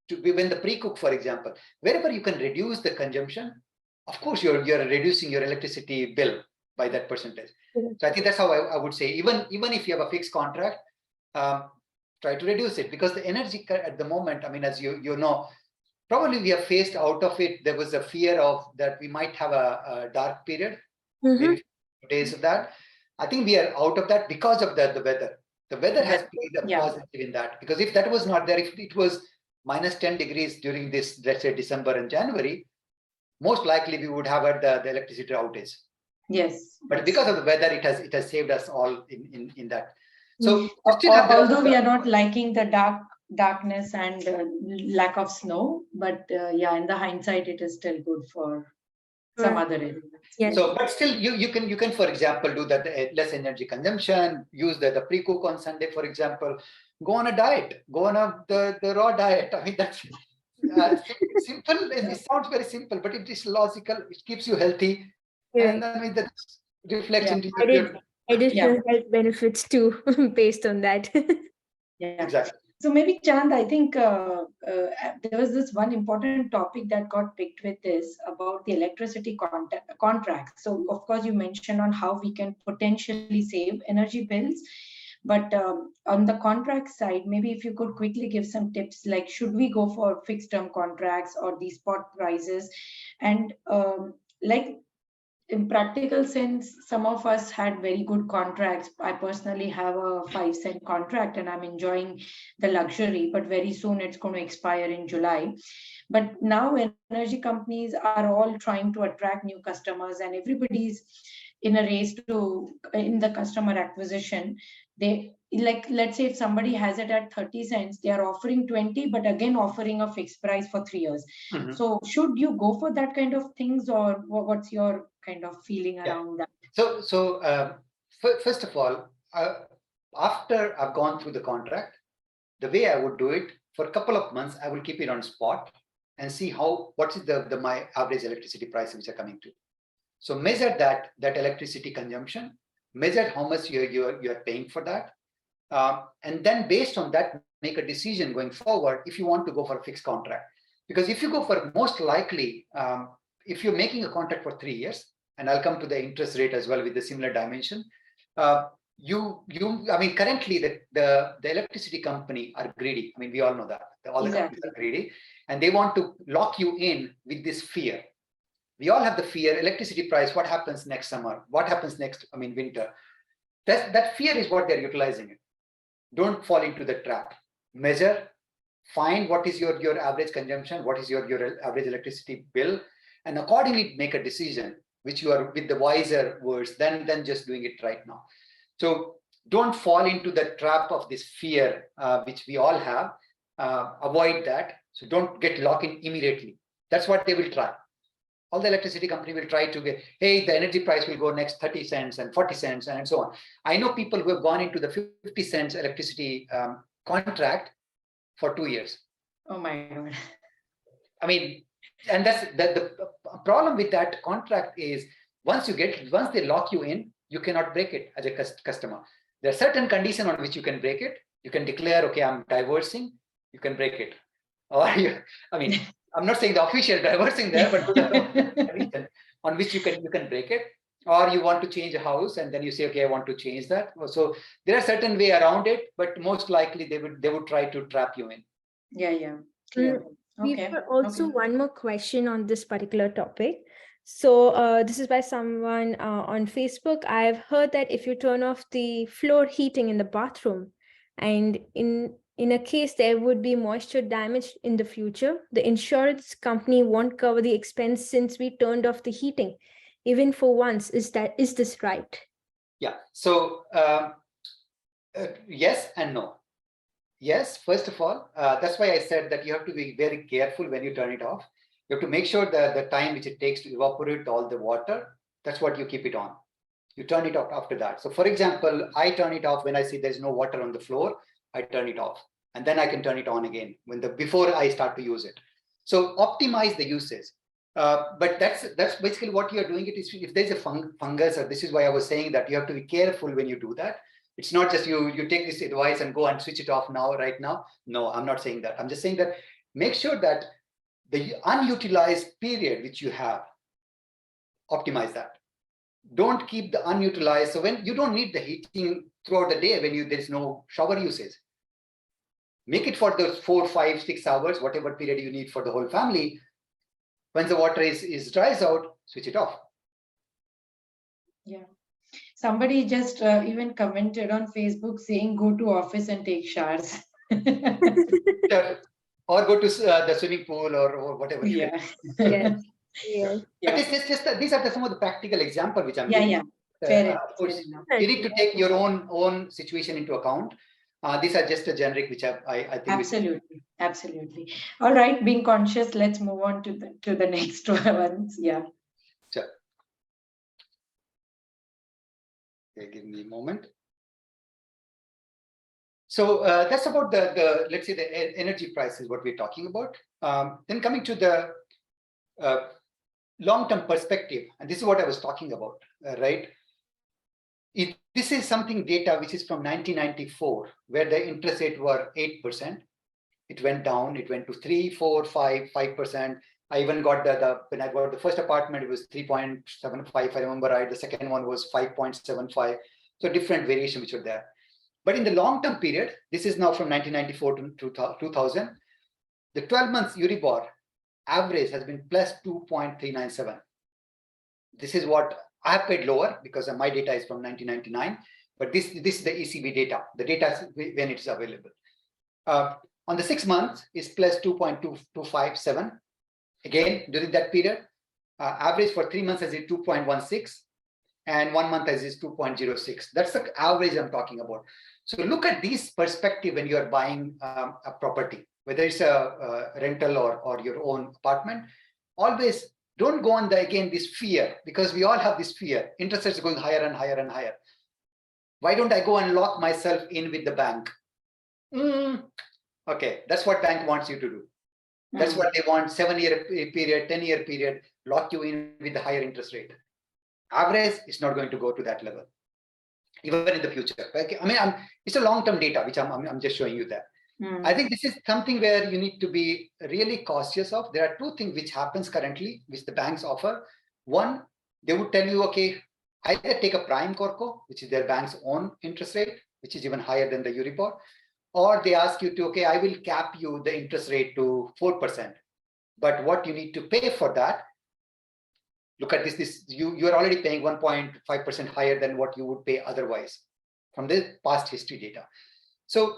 to be when the pre-cook, for example, wherever you can reduce the consumption, of course you're reducing your electricity bill by that percentage. So I think that's how I would say, even if you have a fixed contract, try to reduce it, because the energy at the moment, I mean, as you know, probably we have faced out of it. There was a fear of that we might have a dark period, maybe days of that. I think we are out of that because of the weather. The weather has played a positive in that, because if that was not there, if it was minus 10 degrees during this, let's say December and January, most likely we would have had the electricity outage. Yes. But because of the weather, it has saved us all in that. So although we are not liking the darkness and lack of snow, but in the hindsight, it is still good for some other areas. Yes. So, but still, you can, for example, do that less energy consumption. Use the pre-cook on Sunday, for example. Go on a diet. Go on the raw diet. I mean, that's simple. It sounds very simple, but it is logical. It keeps you healthy, and I mean that reflects into your additional health benefits too, based on that. Exactly. So maybe, Chand, I think there was this one important topic that got picked with this about the electricity contract. So of course you mentioned on how we can potentially save energy bills, but on the contract side, maybe if you could quickly give some tips, like should we go for fixed term contracts or these spot prices? And in practical sense, some of us had very good contracts. I personally have a 5-cent contract and I'm enjoying the luxury, but very soon it's going to expire in July. But now energy companies are all trying to attract new customers, and everybody's in a race in the customer acquisition. They, like, let's say if somebody has it at 30 cents, they are offering 20, but again offering a fixed price for 3 years. So should you go for that kind of things, or what's your kind of feeling around that? So first of all, after I've gone through the contract, the way I would do it, for a couple of months, I will keep it on spot and see what is my average electricity price which are coming to. So measure that electricity consumption, measure how much you're paying for that, and then based on that, make a decision going forward if you want to go for a fixed contract. Because if you go for, most likely, if you're making a contract for 3 years, and I'll come to the interest rate as well with the similar dimension, I mean, currently the electricity company are greedy. I mean, we all know that all the companies are greedy, and they want to lock you in with this fear. We all have the fear, electricity price, what happens next summer? What happens next, I mean, winter? That fear is what they're utilizing it. Don't fall into the trap. Measure, find what is your average consumption, what is your average electricity bill, and accordingly make a decision, which you are with the wiser words than just doing it right now. So don't fall into the trap of this fear, which we all have. Avoid that. So don't get locked in immediately. That's what they will try. All the electricity company will try to get, hey, the energy price will go next 30 cents and 40 cents and so on. I know people who have gone into the 50 cents electricity contract for 2 years. Oh my God. I mean, and that's the problem with that contract is once they lock you in, you cannot break it as a customer. There are certain conditions on which you can break it. You can declare, okay, I'm diversing, you can break it. Or I mean, I'm not saying the official diversing there, but on which you can break it. Or you want to change a house and then you say, okay, I want to change that. So there are certain way around it, but most likely they would try to trap you in. Yeah. We've got also one more question on this particular topic. So this is by someone on Facebook. I've heard that if you turn off the floor heating in the bathroom, and in a case there would be moisture damage in the future, the insurance company won't cover the expense since we turned off the heating, even for once. Is this right? Yeah. So yes and no. Yes, first of all, that's why I said that you have to be very careful when you turn it off. You have to make sure that the time which it takes to evaporate all the water, that's what you keep it on. You turn it off after that. So for example, I turn it off when I see there's no water on the floor, I turn it off. And then I can turn it on again before I start to use it. So optimize the usage. But that's basically what you're doing. It is if there's a fungus, or this is why I was saying that you have to be careful when you do that. It's not just you take this advice and go and switch it off right now. No, I'm not saying that. I'm just saying that make sure that the unutilized period which you have, optimize that. Don't keep the unutilized. So when you don't need the heating throughout the day, when there's no shower usage, make it for those 4, 5, 6 hours, whatever period you need for the whole family. When the water dries out, switch it off. Yeah. Somebody just even commented on Facebook saying, go to office and take showers. Or go to the swimming pool or whatever. Yeah. Yes. Yeah. But it's just these are some of the practical examples which I'm giving. Yeah. Fair Of course, you need to take your own situation into account. These are just a generic which I think. Absolutely. All right, being conscious, let's move on to the next ones. Yeah. Sure. Okay, give me a moment. So that's about the let's say the energy prices, what we're talking about. Then coming to the long-term perspective, and this is what I was talking about, right? This is something data which is from 1994, where the interest rate were 8%. It went down, it went to 3, 4, 5%. I even got when I got the first apartment, it was 3.75, if I remember right. The second one was 5.75. So different variation which were there. But in the long-term period, this is now from 1994 to 2000, the 12 months Euribor average has been plus 2.397. This is what I have paid lower because my data is from 1999, but this is the ECB data. The data when it's available. On the 6 months is plus 2.257. Again, during that period, average for 3 months is 2.16, and 1 month is 2.06. That's the average I'm talking about. So look at this perspective when you are buying a property, whether it's a rental or your own apartment. Always don't go on this fear, because we all have this fear. Interest rates are going higher and higher and higher. Why don't I go and lock myself in with the bank? Okay, that's what bank wants you to do. That's what they want, 7-year period, 10-year period, lock you in with the higher interest rate. Average is not going to go to that level, even in the future. Okay? I mean, it's a long-term data, which I'm just showing you that. I think this is something where you need to be really cautious of. There are 2 things which happens currently, which the banks offer. One, they would tell you, okay, either take a prime Corco, which is their bank's own interest rate, which is even higher than the Euribor, or they ask you to, okay, I will cap you the interest rate to 4%. But what you need to pay for that, look at this, you are already paying 1.5% higher than what you would pay otherwise from the past history data. So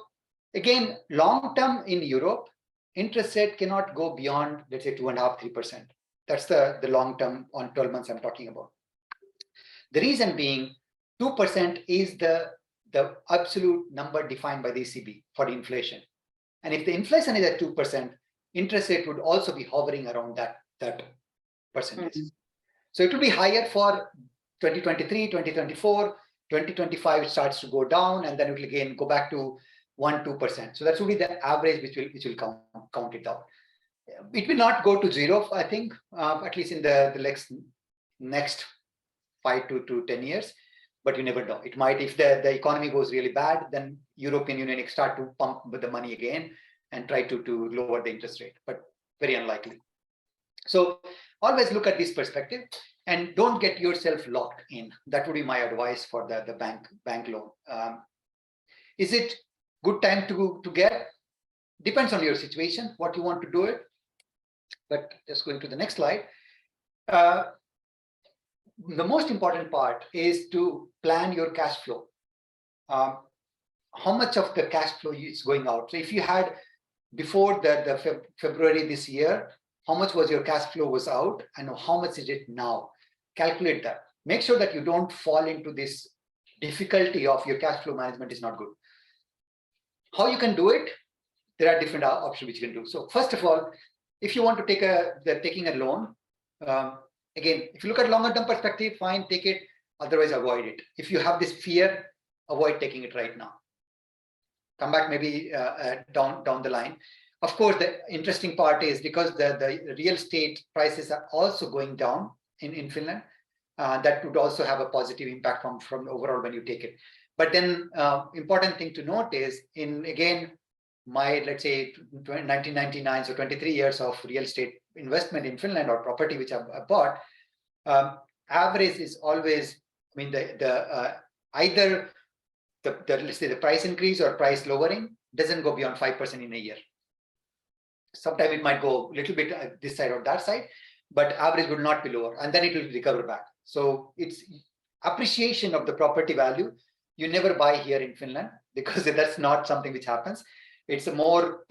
again, long term in Europe, interest rate cannot go beyond, let's say, 2.5%, 3%. That's the long term on 12 months I'm talking about. The reason being 2% is the absolute number defined by the ECB for inflation. And if the inflation is at 2%, interest rate would also be hovering around that percentage. Mm-hmm. So it will be higher for 2023, 2024, 2025, it starts to go down, and then it will again go back to 1-2%. So that will be the average which will count it out. It will not go to zero, I think, at least in the next 5 to 10 years, but you never know. It might, if the economy goes really bad, then European Union start to pump the money again and try to lower the interest rate, but very unlikely. So always look at this perspective and don't get yourself locked in. That would be my advice for the bank loan. Is it good time to get? Depends on your situation, what you want to do it. But just going to the next slide. The most important part is to plan your cash flow. How much of the cash flow is going out? So if you had before the February this year, how much was your cash flow was out and how much is it now? Calculate that. Make sure that you don't fall into this difficulty of your cash flow management is not good. How you can do it? There are different options which you can do. So first of all, if you want to taking a loan, again, if you look at longer term perspective, fine, take it. Otherwise, avoid it. If you have this fear, avoid taking it right now. Come back maybe down the line. Of course, the interesting part is because the real estate prices are also going down in Finland, that would also have a positive impact from overall when you take it. But then important thing to note is again, my, let's say 1999, so 23 years of real estate investment in Finland or property which I've bought, average is always, I mean, either let's say the price increase or price lowering doesn't go beyond 5% in a year. Sometimes it might go a little bit this side or that side, but average would not be lower, and then it will recover back. So it's appreciation of the property value. You never buy here in Finland because that's not something which happens. It's a more,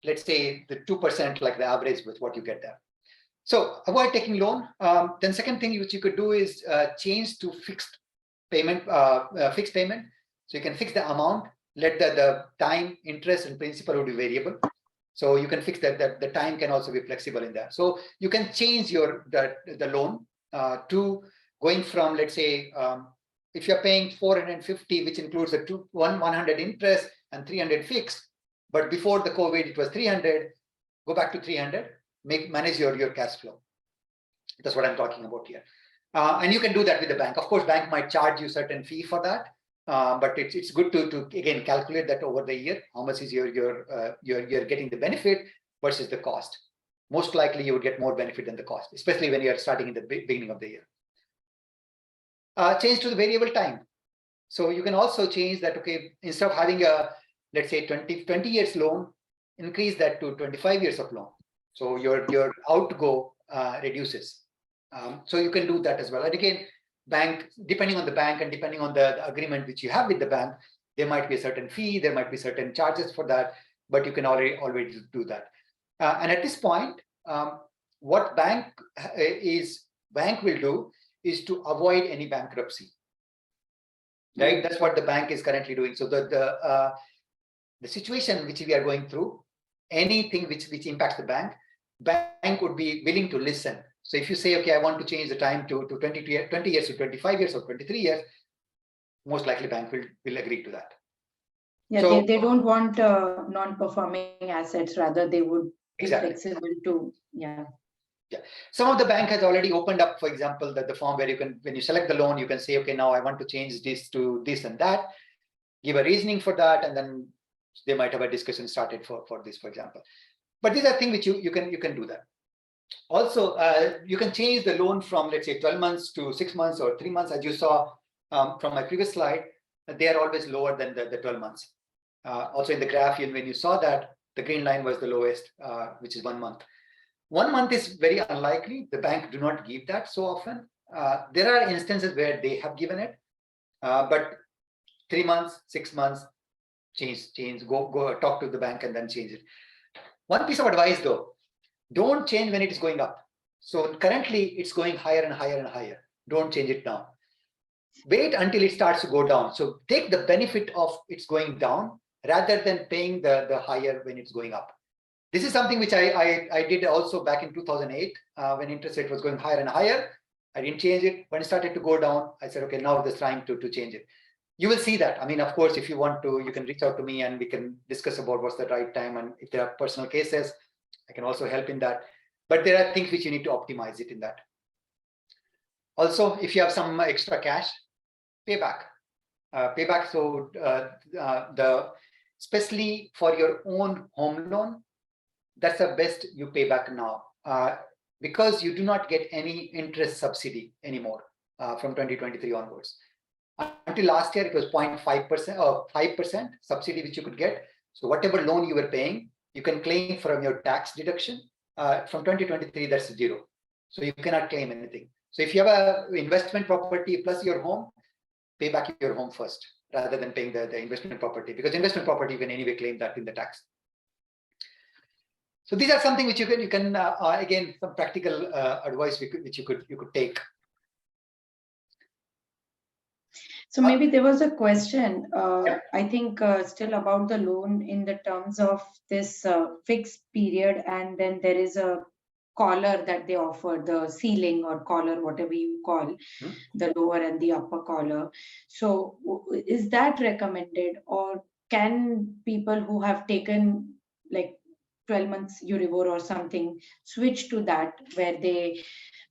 let's say the 2% like the average with what you get there. So avoid taking loan. Then second thing which you could do is change to fixed payment. So you can fix the amount, let the time, interest and principal will be variable. So you can fix that the time can also be flexible in that. So you can change the loan to going from, let's say, if you're paying 450, which includes the 100 interest and 300 fixed, but before the COVID it was 300, go back to 300, manage your cash flow. That's what I'm talking about here. And you can do that with the bank. Of course, bank might charge you certain fee for that, but it's good to again calculate that over the year. How much is you're getting the benefit versus the cost? Most likely you would get more benefit than the cost, especially when you are starting in the beginning of the year. Change to the variable time. So you can also change that, okay, instead of having a, let's say 20 years loan, increase that to 25 years of loan. So your outgo reduces. So you can do that as well. And again, bank, depending on the bank and depending on the agreement which you have with the bank, there might be a certain fee, there might be certain charges for that, but you can already do that. And at this point, what bank will do is to avoid any bankruptcy. Right? That's what the bank is currently doing. So the situation which we are going through, anything which impacts the bank would be willing to listen. So if you say, okay, I want to change the time to 20 years to 25 years or 23 years, most likely bank will agree to that. Yeah, so, they don't want non-performing assets, rather they would be flexible to, yeah. Some of the bank has already opened up, for example, the form where you can, when you select the loan, you can say, okay, now I want to change this to this and that, give a reasoning for that, and then they might have a discussion started for this, for example. But these are things which you can do that. Also, you can change the loan from, let's say, 12 months to 6 months or 3 months. As you saw from my previous slide, they are always lower than the 12 months. Also in the graph, when you saw that, the green line was the lowest, which is 1 month. 1 month is very unlikely. The bank do not give that so often. There are instances where they have given it, but 3 months, 6 months, change, go talk to the bank and then change it. One piece of advice though, don't change when it is going up. So currently it's going higher and higher and higher. Don't change it now. Wait until it starts to go down. So take the benefit of it's going down rather than paying the higher when it's going up. This is something which I did also back in 2008 when interest rate was going higher and higher. I didn't change it. When it started to go down, I said, okay, now it's trying to change it. You will see that. I mean, of course, if you want to, you can reach out to me and we can discuss about what's the right time. And if there are personal cases, I can also help in that. But there are things which you need to optimize it in that. Also, if you have some extra cash, pay back. So especially for your own home loan, that's the best you pay back now because you do not get any interest subsidy anymore from 2023 onwards. Until last year, it was 0.5% or 5% subsidy which you could get. So whatever loan you were paying, you can claim from your tax deduction. From 2023, that's zero. So you cannot claim anything. So if you have an investment property plus your home, pay back your home first rather than paying the investment property, because investment property you can anyway claim that in the tax. So these are something which you can again, some practical advice which you could take. So maybe there was a question, I think still about the loan in the terms of this fixed period, and then there is a collar that they offer, the ceiling or collar, whatever you call, the lower and the upper collar. So is that recommended, or can people who have taken like 12 months Euribor or something switch to that, where they,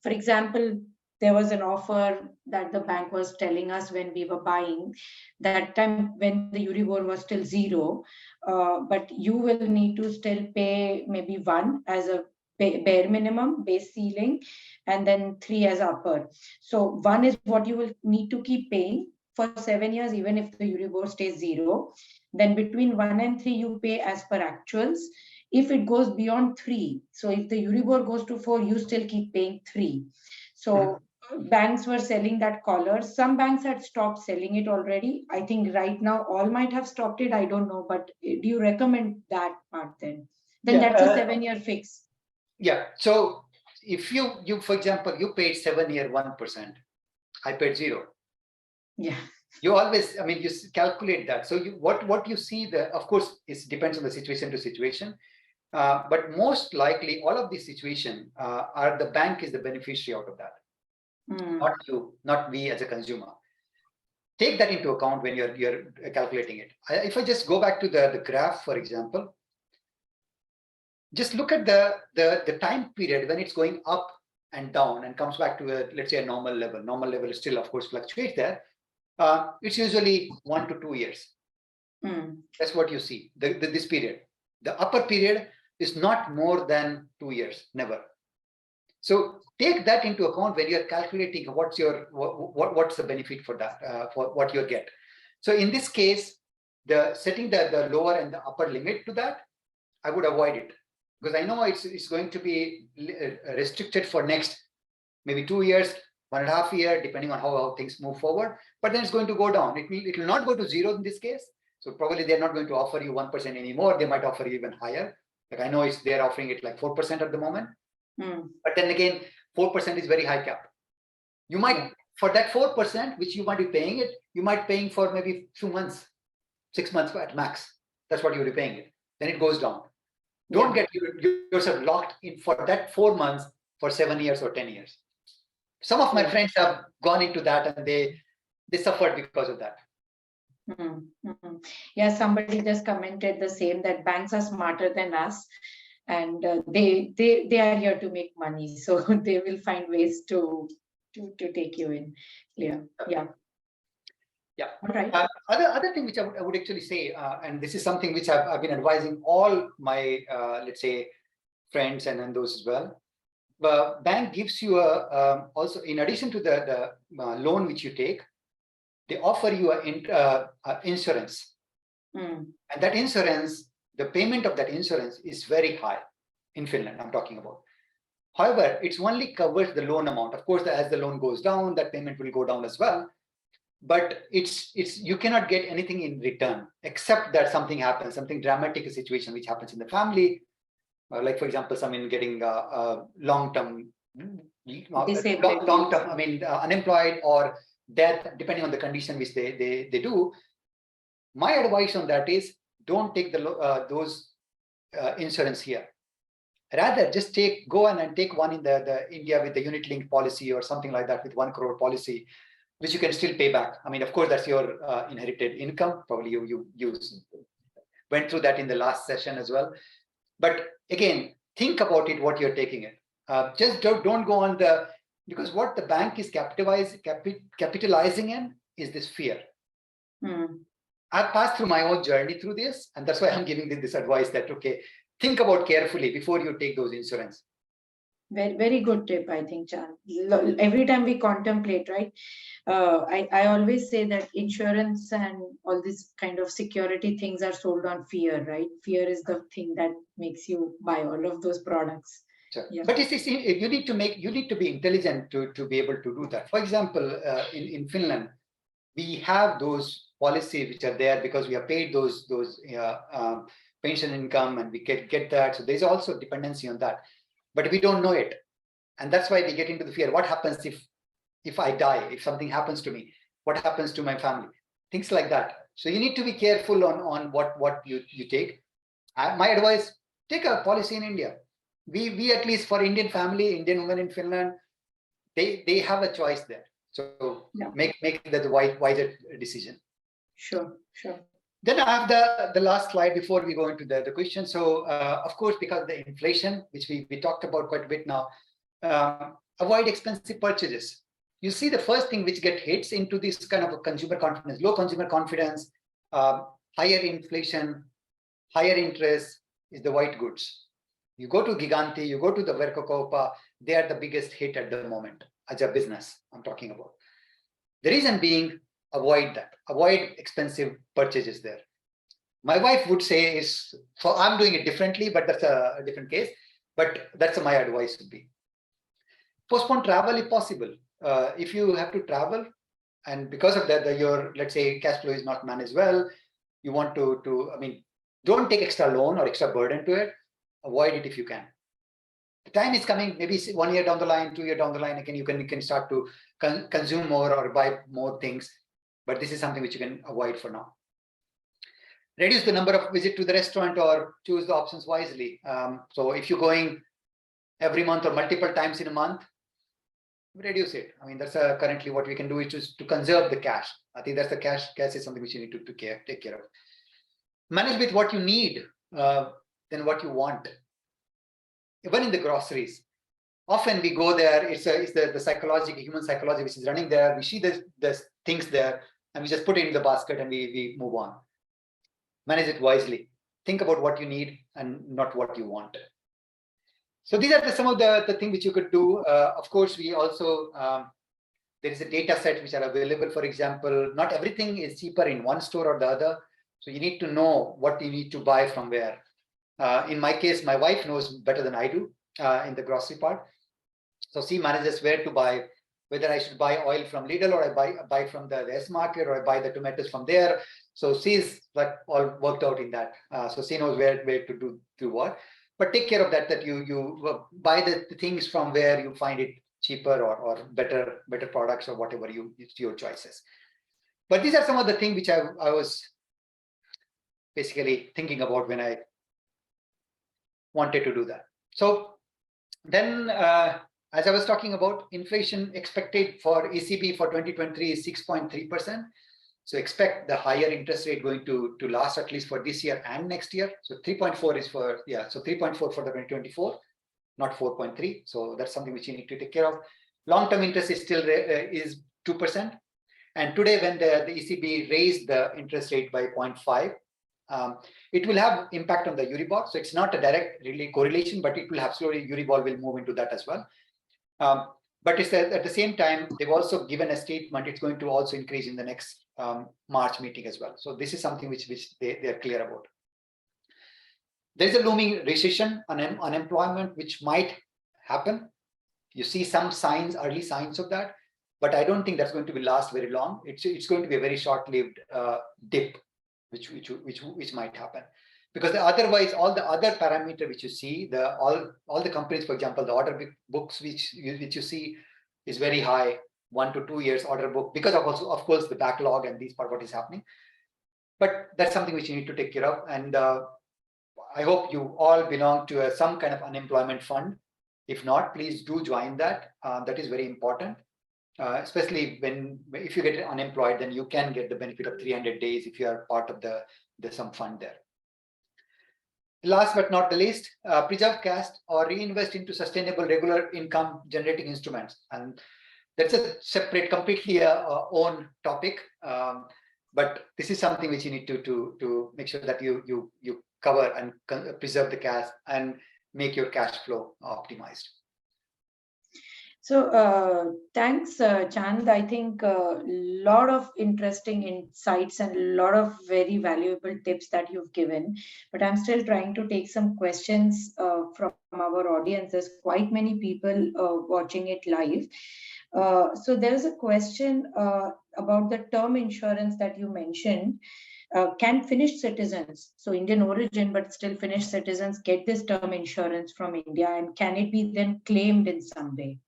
for example, there was an offer that the bank was telling us when we were buying, that time when the Euribor was still zero, but you will need to still pay maybe 1 as a bare minimum base ceiling, and then 3 as upper. So 1 is what you will need to keep paying for 7 years, even if the Euribor stays zero. Then between 1 and 3, you pay as per actuals. If it goes beyond 3, so if the Euribor goes to 4, you still keep paying 3. So banks were selling that collar. Some banks had stopped selling it already. I think right now all might have stopped it. I don't know, but do you recommend that part then? Then that's a 7-year fix. Yeah. So if you for example, you paid 7-year 1%, I paid 0. Yeah. You always, I mean, you calculate that. So what you see there, of course, it depends on the situation to situation. But most likely, all of these situations are the bank is the beneficiary out of that, not you, not we as a consumer. Take that into account when you're calculating it. If I just go back to the graph, for example, just look at the time period when it's going up and down and comes back to let's say a normal level. Normal level is still, of course, fluctuates there. It's usually 1 to 2 years. That's what you see. This period, the upper period is not more than 2 years, never. So take that into account when you're calculating what's the benefit for that, for what you get. So in this case, setting the lower and the upper limit to that, I would avoid it, because I know it's going to be restricted for next maybe 2 years, 1.5 years, depending on how things move forward. But then it's going to go down. It will not go to 0 in this case. So probably they're not going to offer you 1% anymore. They might offer you even higher. Like I know they're offering it like 4% at the moment. But then again, 4% is very high cap. You might, for that 4%, which you might be paying it, you might be paying for maybe 2 months, 6 months at max. That's what you'll be paying it. Then it goes down. Don't get yourself locked in for that 4 months for 7 years or 10 years. Some of my friends have gone into that and they suffered because of that. Yeah, somebody just commented the same, that banks are smarter than us, and they are here to make money, so they will find ways to take you in. Yeah. All right. Other thing which I would actually say, and this is something which I've been advising all my let's say friends and those as well. bank gives you also, in addition to the loan which you take, they offer you a insurance. And that insurance, the payment of that insurance is very high in Finland, I'm talking about. However, it's only covers the loan amount. Of course, as the loan goes down, that payment will go down as well. But it's you cannot get anything in return except that something happens, something dramatic, a situation which happens in the family, like for example, someone getting long-term, long-term, I mean, unemployed or death, depending on the condition which they do. My advice on that is don't take those insurance here. Rather, just go and take one in the India with the unit-linked policy or something like that with 1 crore policy, which you can still pay back. I mean, of course, that's your inherited income. Probably you went through that in the last session as well. But again, think about it, what you're taking it. Just don't go on because what the bank is capitalizing in is this fear. I've passed through my own journey through this, and that's why I'm giving this advice that, okay, think about carefully before you take those insurance. Very, very good tip, I think, Chand. Every time we contemplate, right? I always say that insurance and all this kind of security things are sold on fear, right? Fear is the thing that makes you buy all of those products. Sure. Yeah. But you need to be intelligent to be able to do that. For example, in Finland, we have those policies which are there because we have paid those pension income and we get that. So there's also dependency on that. But we don't know it. And that's why we get into the fear. What happens if I die, if something happens to me? What happens to my family? Things like that. So you need to be careful on what you take. My advice, take a policy in India. We at least for Indian family, Indian women in Finland, they have a choice there. So yeah, make the wiser decision. Sure. Then I have the last slide before we go into the question. So of course, because of the inflation, which we talked about quite a bit now, avoid expensive purchases. You see the first thing which hits into this kind of a consumer confidence, low consumer confidence, higher inflation, higher interest is the white goods. You go to Giganti, you go to the Verkkokauppa, they are the biggest hit at the moment as a business I'm talking about. The reason being, avoid that. Avoid expensive purchases there. My wife would say so I'm doing it differently, but that's a different case. But that's my advice would be. Postpone travel if possible. If you have to travel, and because of that, your, let's say, cash flow is not managed well, you want to don't take extra loan or extra burden to it. Avoid it if you can. The time is coming, maybe 1 year down the line, 2 years down the line, again, you can start to consume more or buy more things. But this is something which you can avoid for now. Reduce the number of visits to the restaurant or choose the options wisely. So if you're going every month or multiple times in a month, reduce it. I mean, that's currently what we can do is just to conserve the cash. I think that's the cash is something which you need to take care of. Manage with what you need than what you want. Even in the groceries, often we go there, it's the psychology, human psychology which is running there. We see the things there and we just put it in the basket and we move on. Manage it wisely. Think about what you need and not what you want. So these are some of the things which you could do. Of course, we also, there is a data set which are available. For example, not everything is cheaper in one store or the other. So you need to know what you need to buy from where. In my case, my wife knows better than I do in the grocery part. So she manages where to buy, whether I should buy oil from Lidl or I buy from the S Market or I buy the tomatoes from there. So she's like all worked out in that. So she knows where to do what. But take care of that you buy the things from where you find it cheaper or better products or whatever it's your choices. But these are some of the things which I was basically thinking about when I wanted to do that. So then, as I was talking about, inflation expected for ECB for 2023 is 6.3%. So expect the higher interest rate going to last at least for this year and next year. So 3.4 is for, so 3.4 for the 2024, not 4.3. So that's something which you need to take care of. Long-term interest is still is 2%. And today when the ECB raised the interest rate by 0.5, It will have impact on the Euribor. So it's not a direct really correlation, but it will have slowly, Euribor will move into that as well. But it's at the same time, they've also given a statement, it's going to also increase in the next March meeting as well. So this is something which they're clear about. There's a looming recession, unemployment, which might happen. You see some signs, early signs of that, but I don't think that's going to be last very long. It's going to be a very short-lived dip, which might happen, because otherwise all the other parameter which you see, all the companies, for example, the order books which you see is very high, 1 to 2 years order book, because of also of course the backlog and these part what is happening. But that's something which you need to take care of, and I hope you all belong to some kind of unemployment fund. If not, please do join that. That is very important, especially if you get unemployed, then you can get the benefit of 300 days if you are part of some fund there. Last but not the least, preserve cash or reinvest into sustainable regular income generating instruments, and that's a separate, completely own topic. But this is something which you need to make sure that you cover and preserve the cash and make your cash flow optimized. So thanks, Chand. I think a lot of interesting insights and a lot of very valuable tips that you've given. But I'm still trying to take some questions from our audience. There's quite many people watching it live. So there's a question about the term insurance that you mentioned. Can Finnish citizens, so Indian origin but still Finnish citizens, get this term insurance from India, and can it be then claimed in some way?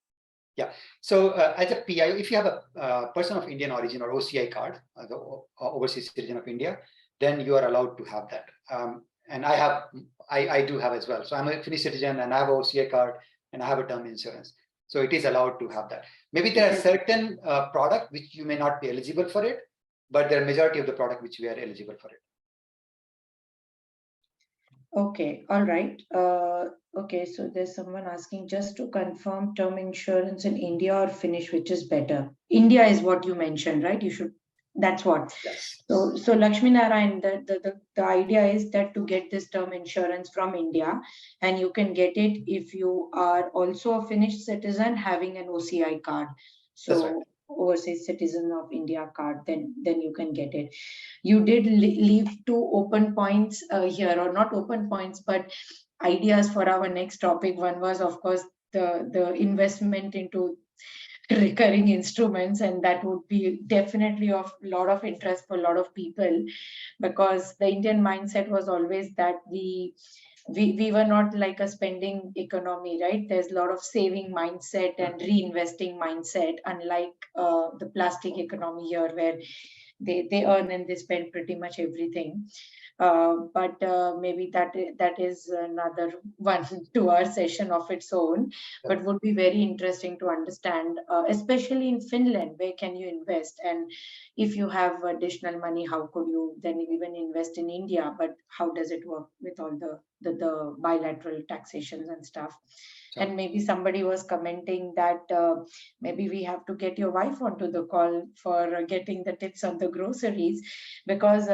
Yeah, so as a PIO, if you have a person of Indian origin or OCI card, the overseas citizen of India, then you are allowed to have that. And I do have as well. So I'm a Finnish citizen and I have an OCI card and I have a term insurance. So it is allowed to have that. Maybe there are certain products which you may not be eligible for it, but there are majority of the product which we are eligible for it. Okay, all right. Okay, so there's someone asking, just to confirm, term insurance in India or Finnish, which is better? India is what you mentioned, right? You should, that's what. Yes. So Lakshmi Narayan, the idea is that to get this term insurance from India, and you can get it if you are also a Finnish citizen having an OCI card. So That's right. Overseas citizen of India card, then you can get it. You did leave 2 open points here, or not open points, but ideas for our next topic. One was, of course, the investment into recurring instruments, and that would be definitely of a lot of interest for a lot of people, because the Indian mindset was always that we were not like a spending economy, right? There's a lot of saving mindset and reinvesting mindset, unlike the plastic economy here, where they earn and they spend pretty much everything. But maybe that is another 1-2 hour session of its own, but would be very interesting to understand, especially in Finland, where can you invest? And if you have additional money, how could you then even invest in India? But how does it work with all the bilateral taxations and stuff? Sure. And maybe somebody was commenting that maybe we have to get your wife onto the call for getting the tips on the groceries, because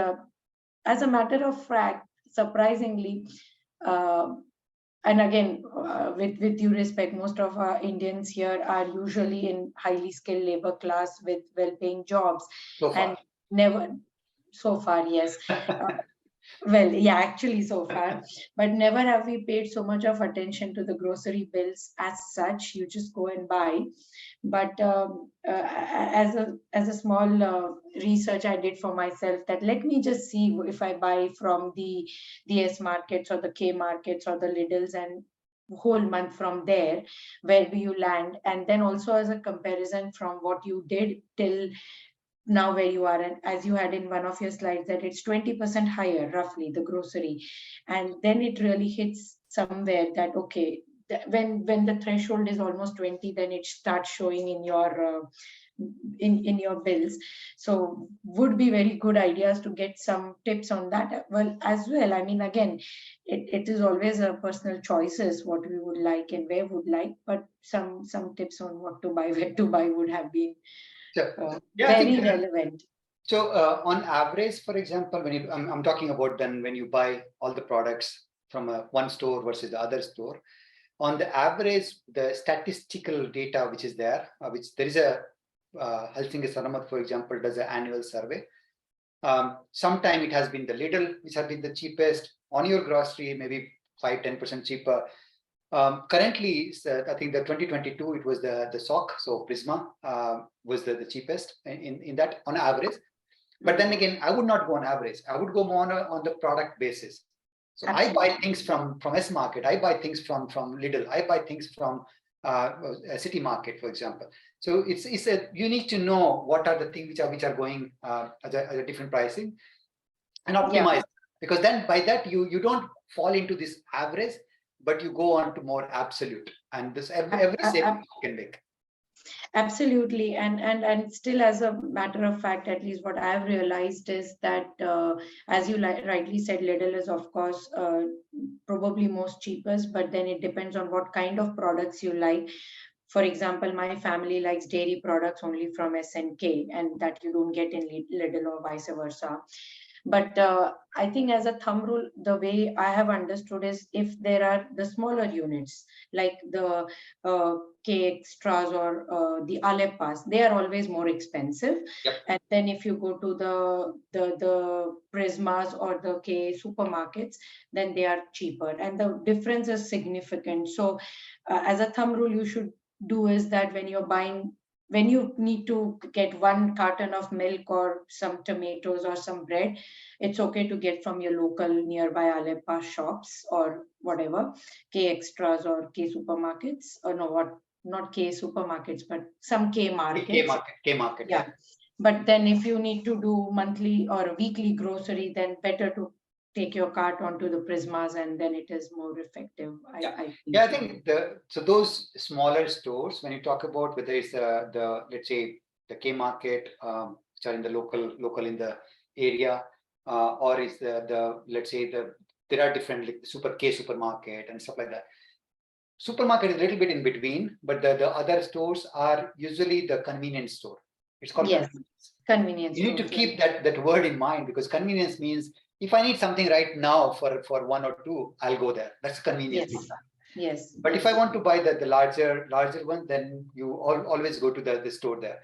as a matter of fact, surprisingly, and again, with due respect, most of our Indians here are usually in highly skilled labor class with well-paying jobs. So far. And never, so far, yes. Well, yeah, actually so far, but never have we paid so much of attention to the grocery bills as such. You just go and buy. But as a small research I did for myself, that let me just see if I buy from the S markets or the K markets or the Lidls, and whole month from there, where do you land? And then also as a comparison from what you did till now where you are, and as you had in one of your slides, that it's 20% higher roughly, the grocery, and then it really hits somewhere that okay, when the threshold is almost 20, then it starts showing in your in your bills. So would be very good ideas to get some tips on that as well. I mean, again, it is always a personal choices what we would like and where would like, but some tips on what to buy, where to buy would have been very relevant. So on average, for example, when I'm talking about then when you buy all the products from one store versus the other store, on the average, the statistical data which is there, which there is a Helsinki Sanomat, for example, does an annual survey. Sometime it has been the Lidl, which have been the cheapest on your grocery, maybe 5-10% cheaper. Currently, I think the 2022, it was the SOC, so Prisma was the cheapest in that on average. But then again, I would not go on average. I would go more on the product basis. So Absolutely. I buy things from S Market. I buy things from Lidl. I buy things from City Market, for example. So you need to know what are the things which are going at a different pricing and optimize. Because then by that you don't fall into this average, but you go on to more absolute. And this every saving you can make. Absolutely, and still, as a matter of fact, at least what I've realized is that, as you rightly said, Lidl is of course probably most cheapest, but then it depends on what kind of products you like. For example, my family likes dairy products only from SNK, and that you don't get in Lidl or vice versa. But I think as a thumb rule, the way I have understood is if there are the smaller units like the K Extras or the Alepas, they are always more expensive. Yep. And then if you go to the Prismas or the K supermarkets, then they are cheaper, and the difference is significant. So as a thumb rule, you should do is that when you're buying, when you need to get one carton of milk or some tomatoes or some bread, it's okay to get from your local nearby Alepa shops or whatever, K Extras or K supermarkets, or no, what, not K supermarkets, but some K markets. K market. Yeah. But then if you need to do monthly or weekly grocery, then better to take your cart onto the Prismas, and then it is more effective. I think so those smaller stores, when you talk about whether it's the let's say the K market, which are in the local in the area, or is the let's say there are different like K supermarket and stuff like that. Supermarket is a little bit in between, but the other stores are usually the convenience store. It's called convenience. You need to keep that word in mind, because convenience means if I need something right now for 1 or 2, I'll go there. That's convenience. Yes. But if I want to buy the larger one, then you always go to the store there.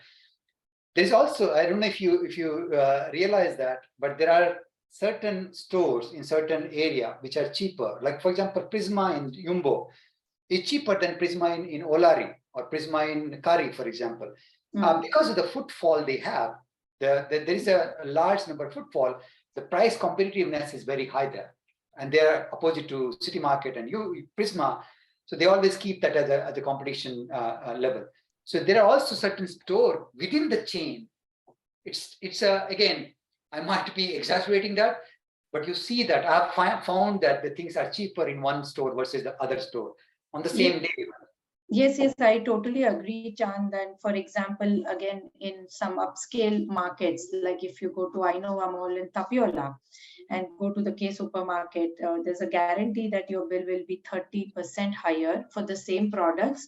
There's also, I don't know if you realize that, but there are certain stores in certain area which are cheaper. Like for example, Prisma in Yumbo is cheaper than Prisma in Olari or Prisma in Kari, for example. Because of the footfall they have, there is a large number of footfall. The price competitiveness is very high there, and they are opposite to City Market and Prisma, so they always keep that at the competition level. So there are also certain store within the chain. It's again, I might be exaggerating that, but you see that I've found that the things are cheaper in one store versus the other store on the same day. Yes, I totally agree, Chand. And for example, again, in some upscale markets, like if you go to Ainova Mall in Tapiola and go to the K supermarket, there's a guarantee that your bill will be 30% higher for the same products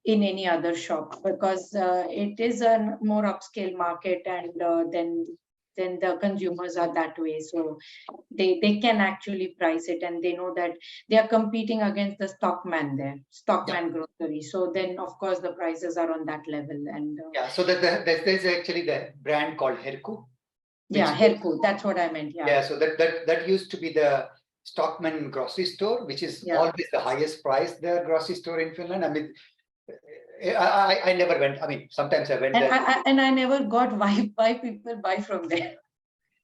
in any other shop, because it is a more upscale market, and then the consumers are that way. So they can actually price it, and they know that they are competing against the stockman there, stockman grocery. So then of course the prices are on that level. And so there's actually the brand called Herku. Herku, that's what I meant. So that used to be the stockman grocery store, which is always the highest price the grocery store in Finland. I mean, I never went. I mean, sometimes I went there. And I never got why people buy from there.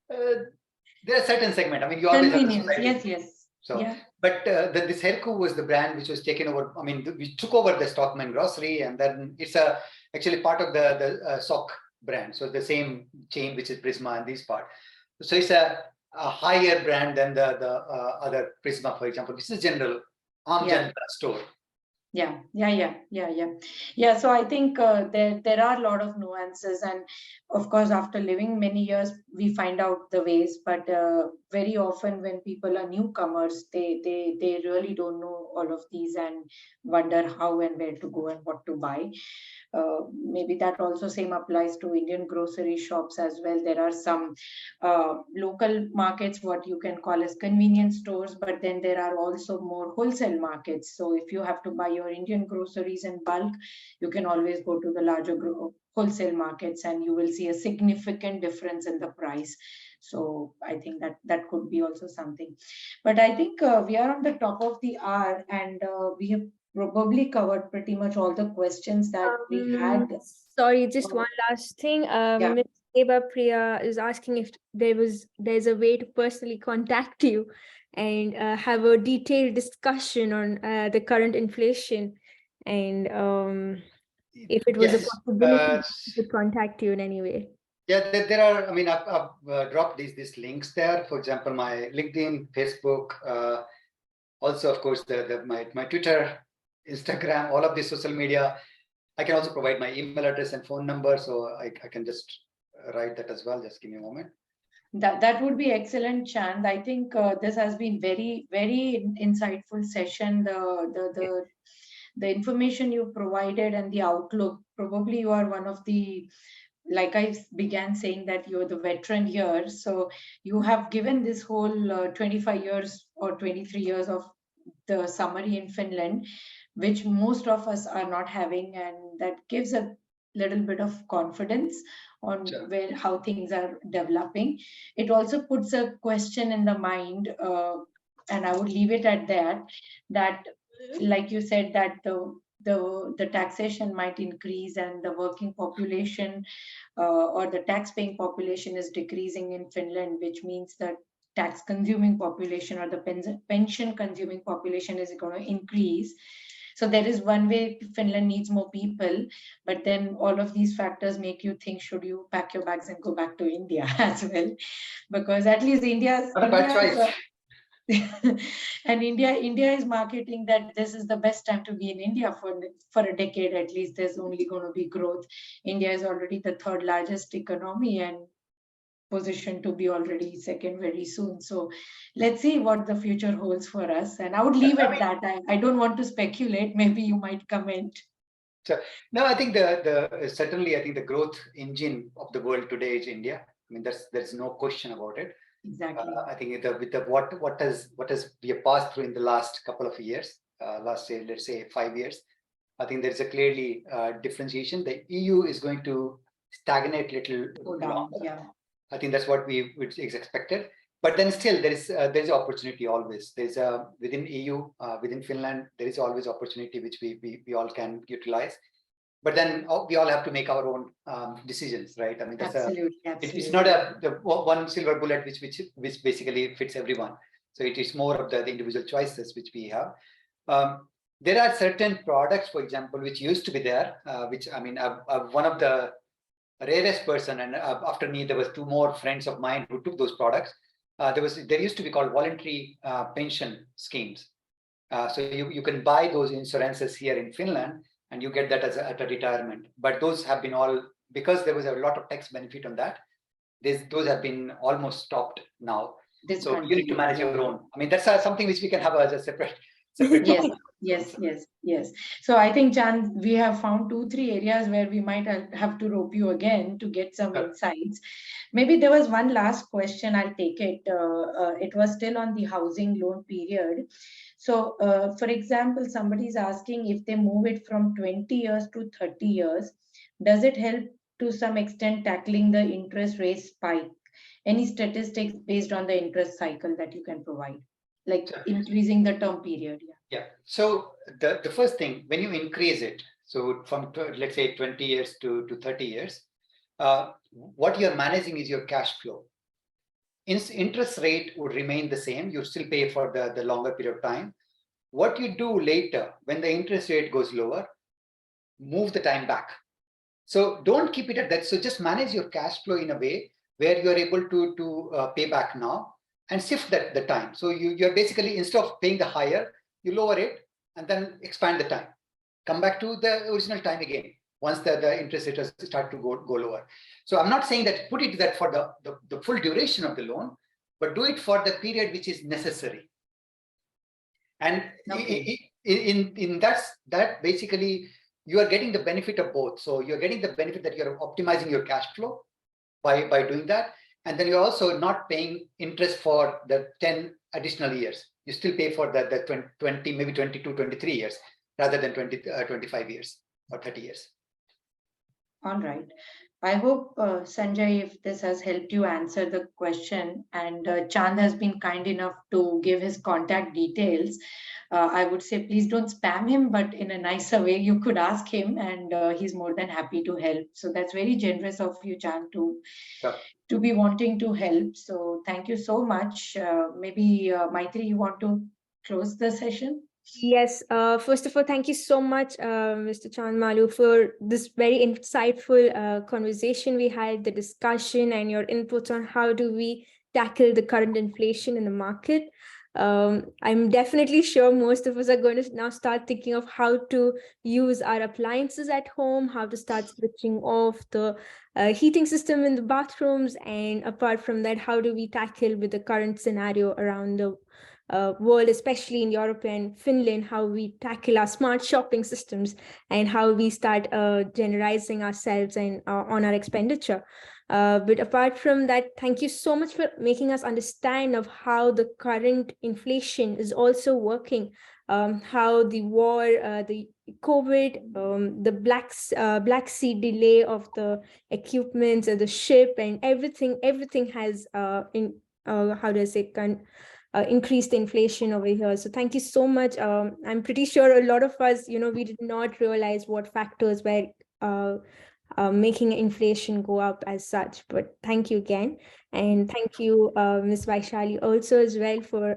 There are certain segment. I mean, you always have yes. So, but this Herku was the brand which was taken over. I mean, we took over the Stockman grocery, and then it's actually part of the SOC brand. So the same chain, which is Prisma and this part. So it's a higher brand than the other Prisma, for example, which is general store. So I think there are a lot of nuances, and of course after living many years we find out the ways, but very often when people are newcomers, they really don't know all of these and wonder how and where to go and what to buy. Maybe that also same applies to Indian grocery shops as well. There are some local markets, what you can call as convenience stores, but then there are also more wholesale markets. So if you have to buy your Indian groceries in bulk, you can always go to the larger wholesale markets and you will see a significant difference in the price. So I think that could be also something. But I think we are on the top of the hour, and we have probably covered pretty much all the questions that we had. Sorry, just one last thing. Yeah. Ms. Eva Priya is asking if there's a way to personally contact you and have a detailed discussion on the current inflation, and if it was a possibility to contact you in any way. Yeah, there are. I mean, I've dropped these links there. For example, my LinkedIn, Facebook, also, of course, my Twitter, Instagram, all of these social media. I can also provide my email address and phone number, so I can just write that as well. Just give me a moment. That would be excellent, Chand. I think this has been very, very insightful session. The information you provided and the outlook, probably you are one of the, like I began saying, that you're the veteran here. So you have given this whole 25 years or 23 years of the summary in Finland, which most of us are not having, and that gives a little bit of confidence on how things are developing. It also puts a question in the mind, and I would leave it at that like you said, that the taxation might increase and the working population or the tax paying population is decreasing in Finland, which means that tax consuming population or the pension consuming population is going to increase. So there is one way Finland needs more people, but then all of these factors make you think, should you pack your bags and go back to India as well? Because at least India's and India is marketing that this is the best time to be in India for a decade at least. There's only going to be growth. India is already the third largest economy and positioned to be already second very soon. So let's see what the future holds for us. And I would leave it at that. I don't want to speculate. Maybe you might comment. So no, I think certainly I think the growth engine of the world today is India. I mean, there's no question about it. Exactly. I think with what has we have passed through in the last couple of years, let's say 5 years, I think there's a clearly differentiation. The EU is going to stagnate little longer. Yeah. I think that's what is expected. But then still there's opportunity always. There's within EU, within Finland, there is always opportunity which we all can utilize. But then we all have to make our own decisions, right? I mean, that's absolutely. It's not the one silver bullet which basically fits everyone. So it is more of the individual choices which we have. There are certain products, for example, which used to be there, which I mean, I'm one of the rarest person, and after me there was two more friends of mine who took those products. There used to be called voluntary pension schemes. So you can buy those insurances here in Finland, and you get that at a retirement. But those have been all, because there was a lot of tax benefit on that, those have been almost stopped now. So you need to manage your own. I mean, that's something which we can have as a separate Yes. So I think, Chand, we have found 2-3 areas where we might have to rope you again to get some insights. Maybe there was one last question. I'll take it. It was still on the housing loan period. So, for example, somebody is asking if they move it from 20 years to 30 years, does it help to some extent tackling the interest rate spike? Any statistics based on the interest cycle that you can provide, like increasing the term period? Yeah. So the first thing, when you increase it, so from let's say 20 years to 30 years, what you're managing is your cash flow. Interest rate would remain the same. You still pay for the longer period of time. What you do later, when the interest rate goes lower, move the time back. So don't keep it at that. So just manage your cash flow in a way where you're able to pay back now and shift the time. So you're basically, instead of paying the higher, you lower it and then expand the time. Come back to the original time again once the interest rates start to go lower. So I'm not saying that put it that for the full duration of the loan, but do it for the period which is necessary. And Okay. in that basically you are getting the benefit of both. So you're getting the benefit that you're optimizing your cash flow by doing that. And then you're also not paying interest for the 10 additional years. You still pay for the 20, maybe 22, 23 years rather than 25 years or 30 years. All right. I hope, Sanjay, if this has helped you answer the question, and Chand has been kind enough to give his contact details. I would say please don't spam him, but in a nicer way, you could ask him, and he's more than happy to help. So that's very generous of you, Chand, Sure. to be wanting to help. So thank you so much. Maybe Maitri, you want to close the session? Yes, first of all, thank you so much, Mr. Chand Malu, for this very insightful conversation we had, the discussion and your inputs on how do we tackle the current inflation in the market. I'm definitely sure most of us are going to now start thinking of how to use our appliances at home, how to start switching off the heating system in the bathrooms. And apart from that, how do we tackle with the current scenario around the world, especially in Europe and Finland, how we tackle our smart shopping systems and how we start generalizing ourselves and on our expenditure. But apart from that, thank you so much for making us understand of how the current inflation is also working, how the war, the COVID, the Black Sea delay of the equipment, the ship, and everything has how do I say, increased inflation over here. So thank you so much. I'm pretty sure a lot of us, we did not realize what factors were making inflation go up as such. But thank you again. And thank you, Ms. Vaishali, also as well for,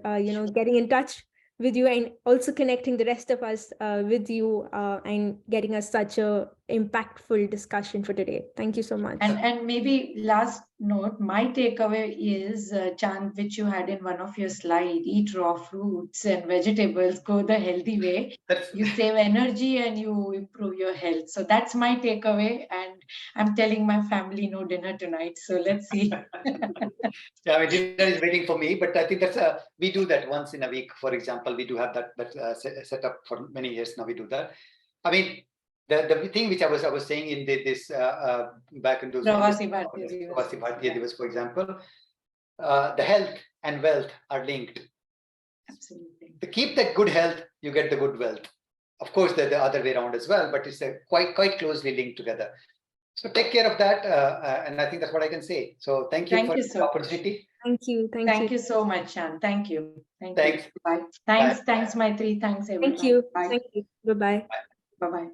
getting in touch with you and also connecting the rest of us with you and getting us such a impactful discussion for today. Thank you so much. And maybe last note, my takeaway is, Chand, which you had in one of your slides: eat raw fruits and vegetables, go the healthy way. You save energy and you improve your health. So that's my takeaway. And I'm telling my family no dinner tonight. So let's see. Yeah, I mean, dinner is waiting for me, but I think we do that once in a week. For example, we do have that set up for many years now. We do that. I mean, the thing which I was saying in this back in those Pravasi Bharatiya Divas, for example, the health and wealth are linked. Absolutely. To keep that good health, you get the good wealth. Of course, the other way around as well, but it's quite closely linked together. So take care of that, and I think that's what I can say. So thank you for the opportunity. Thank you. Thank you so much, Chand. Thank you. Thanks. Bye. Thanks, Maitri. Thanks, everyone. Thank you. Bye. Thank you. Bye-bye. Bye-bye.